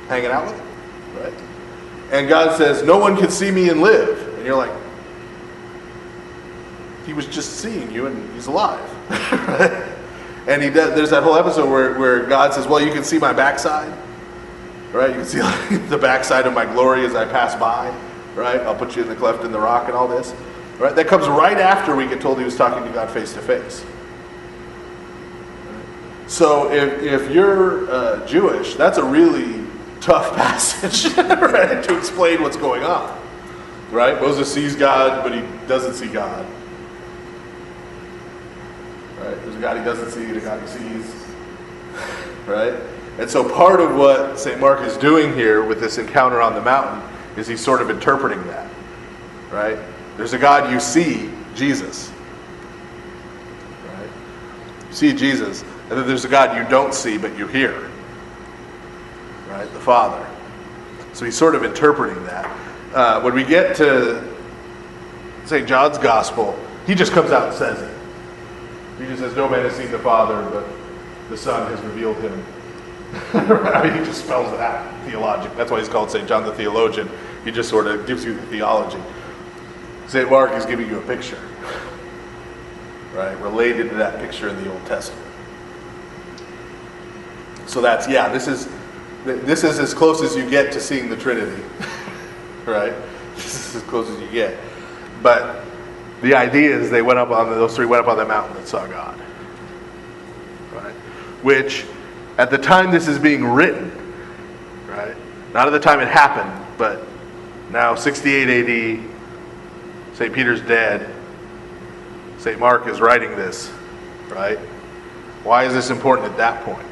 hanging out with him? Right? And God says, no one can see me and live. And you're like, he was just seeing you and he's alive. Right? And there's that whole episode where God says, well, you can see my backside. Right? You can see like, the backside of my glory as I pass by. Right? I'll put you in the cleft in the rock and all this. Right? That comes right after we get told he was talking to God face to face. So if you're Jewish, that's a really tough passage, right, to explain what's going on. Right? Moses sees God, but he doesn't see God. Right? There's a God he doesn't see and a God he sees. Right? And so part of what St. Mark is doing here with this encounter on the mountain is he's sort of interpreting that. Right? There's a God you see, Jesus. Right? You see Jesus. And then there's a God you don't see, but you hear. Right? The Father. So he's sort of interpreting that. When we get to St. John's Gospel, he just comes out and says it. He just says, no man has seen the Father, but the Son has revealed him. I mean, he just spells it out, theologic. That's why he's called St. John the Theologian. He just sort of gives you the theology. St. Mark is giving you a picture. Right? Related to that picture in the Old Testament. So that's, this is as close as you get to seeing the Trinity. Right? This is as close as you get. But the idea is those three went up on the mountain and saw God. Right? Which, at the time this is being written, right? Not at the time it happened, but now 68 AD, St. Peter's dead, St. Mark is writing this, right? Why is this important at that point?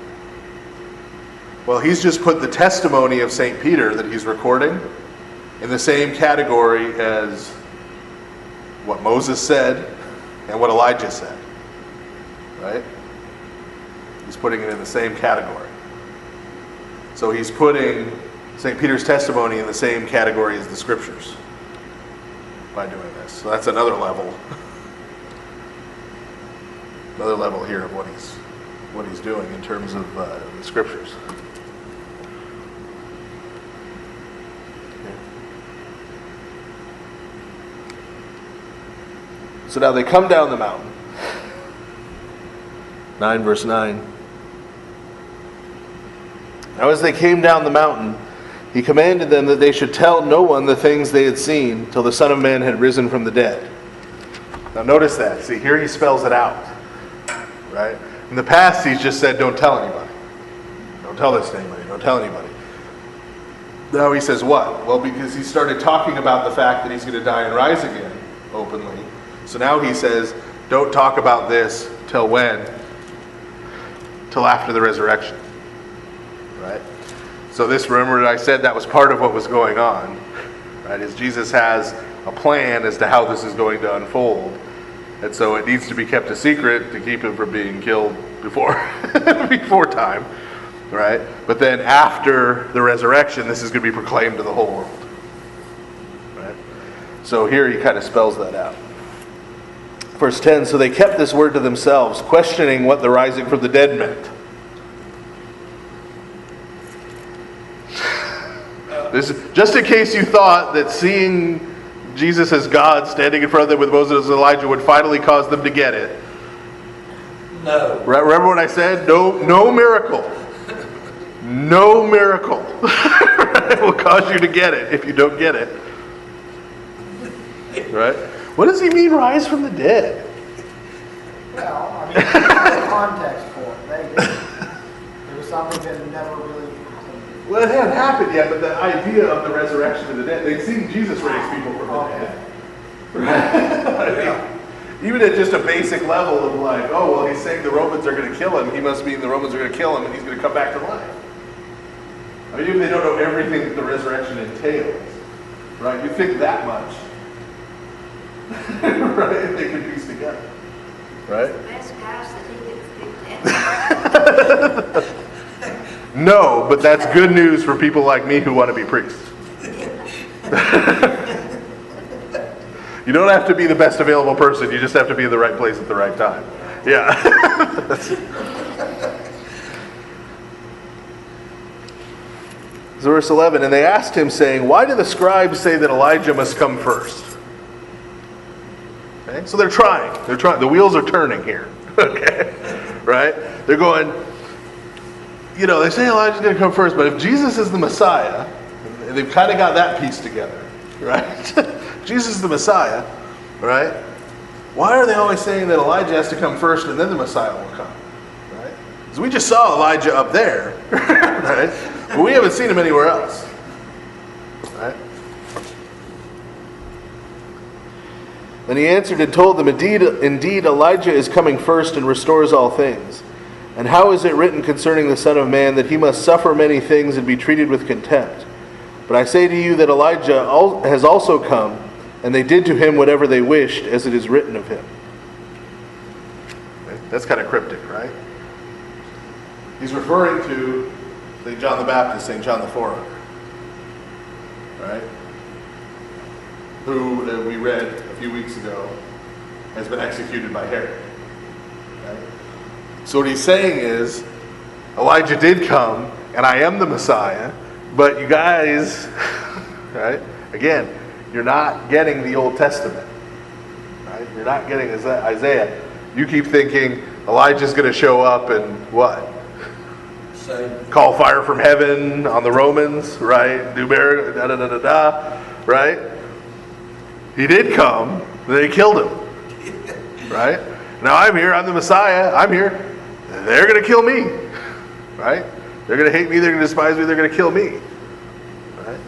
Well, he's just put the testimony of St. Peter that he's recording in the same category as what Moses said and what Elijah said, right? He's putting it in the same category. So he's putting St. Peter's testimony in the same category as the scriptures by doing this. So that's another level. Another level here of what he's doing in terms of the scriptures. So now they come down the mountain. 9 verse 9. Now as they came down the mountain, he commanded them that they should tell no one the things they had seen till the Son of Man had risen from the dead. Now notice that. See, here he spells it out. Right? In the past he's just said, don't tell anybody. Don't tell this to anybody. Don't tell anybody. Now he says what? Well, because he started talking about the fact that he's going to die and rise again openly. So now he says, don't talk about this till when? Till after the resurrection. Right? So this, remember I said that was part of what was going on. Right? Is Jesus has a plan as to how this is going to unfold. And so it needs to be kept a secret to keep him from being killed before time. Right? But then after the resurrection, this is going to be proclaimed to the whole world. Right? So here he kind of spells that out. Verse 10, so they kept this word to themselves, questioning what the rising from the dead meant. This is, just in case you thought that seeing Jesus as God standing in front of them with Moses and Elijah would finally cause them to get it. No. Remember what I said? No miracle. No miracle will cause you to get it if you don't get it. Right? What does he mean, rise from the dead? Well, I mean, there's context for it. something that had never really happened. Well, it hadn't happened yet, but the idea of the resurrection of the dead, they'd seen Jesus raise people from the dead. Right? Even at just a basic level of like, oh, well, he's saying the Romans are going to kill him. He must mean the Romans are going to kill him and he's going to come back to life. I mean, even if they don't know everything that the resurrection entails, right? You think that much, right? They can piece together, right? The best guys that he could pick. No, but that's good news for people like me who want to be priests. You don't have to be the best available person. You just have to be in the right place at the right time. Yeah. So verse 11, and they asked him, saying, why do the scribes say that Elijah must come first? Okay, so they're trying. The wheels are turning here. Okay, right? They're going, they say Elijah's going to come first, but if Jesus is the Messiah, and they've kind of got that piece together, right? Jesus is the Messiah, right? Why are they always saying that Elijah has to come first and then the Messiah will come, right? Because we just saw Elijah up there, right? But we haven't seen him anywhere else, right? And he answered and told them, Indeed, Elijah is coming first and restores all things. And how is it written concerning the Son of Man that he must suffer many things and be treated with contempt? But I say to you that Elijah has also come, and they did to him whatever they wished, as it is written of him. Okay, that's kind of cryptic, right? He's referring to St. John the Baptist, St. John the Forerunner, right? Who we read a few weeks ago has been executed by Herod. Right? So what he's saying is, Elijah did come, and I am the Messiah, but you guys, right? Again, you're not getting the Old Testament, right? You're not getting Isaiah. You keep thinking Elijah's going to show up and what? Call fire from heaven on the Romans, right? Do miracles, right? He did come, they killed him, right? Now I'm here, I'm the Messiah, I'm here. They're going to kill me, right? They're going to hate me, they're going to despise me, they're going to kill me, right?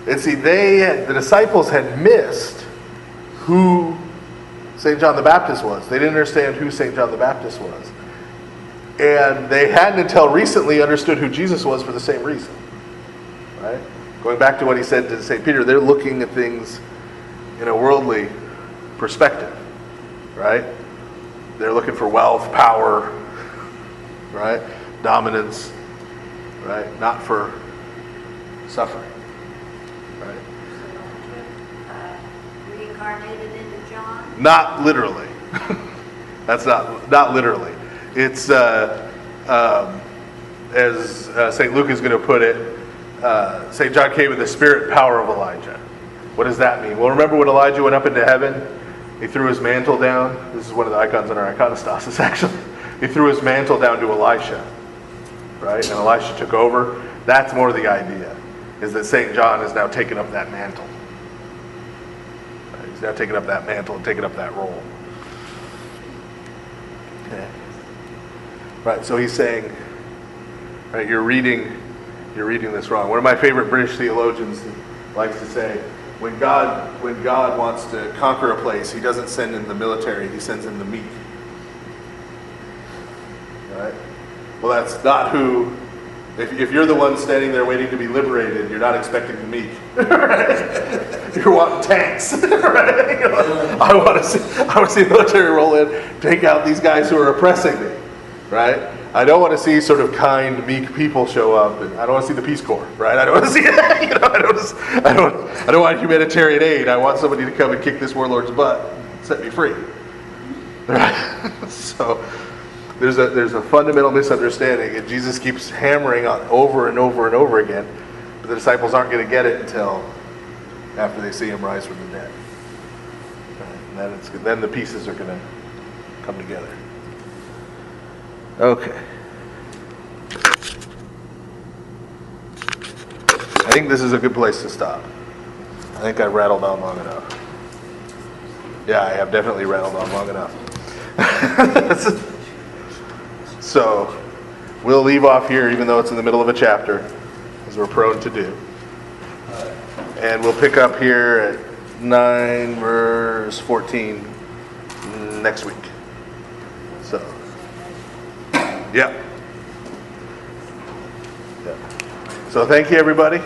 And see, the disciples had missed who St. John the Baptist was. They didn't understand who St. John the Baptist was. And they hadn't until recently understood who Jesus was for the same reason, right? Going back to what he said to St. Peter, they're looking at things in a worldly perspective, right? They're looking for wealth, power, right? Dominance, right? Not for suffering, right? Reincarnated into John? Not literally. That's not literally. It's, as St. Luke is going to put it, St. John came in the spirit power of Elijah. What does that mean? Well, remember when Elijah went up into heaven? He threw his mantle down. This is one of the icons in our iconostasis, actually. He threw his mantle down to Elisha, right? And Elisha took over. That's more the idea, is that St. John has now taken up that mantle. Right? He's now taken up that mantle and taken up that role. Okay. Right, so he's saying, right, you're reading this wrong. One of my favorite British theologians likes to say, when God wants to conquer a place, he doesn't send in the military, he sends in the meek. Right? Well, that's not who, if you're the one standing there waiting to be liberated, you're not expecting the meek. Right? You're wanting tanks. Right? You know, I want to see the military roll in, take out these guys who are oppressing me. Right? I don't want to see sort of kind, meek people show up, and I don't want to see the Peace Corps, right? I don't want to see, I don't want humanitarian aid. I want somebody to come and kick this warlord's butt, and set me free, right? So there's a fundamental misunderstanding, and Jesus keeps hammering on over and over and over again, but the disciples aren't going to get it until after they see him rise from the dead. Right? And then the pieces are going to come together. Okay. I think this is a good place to stop. I think I've rattled on long enough. Yeah, I have definitely rattled on long enough. So, we'll leave off here even though it's in the middle of a chapter, as we're prone to do. And we'll pick up here at 9 verse 14 next week. So, yeah. So thank you, everybody.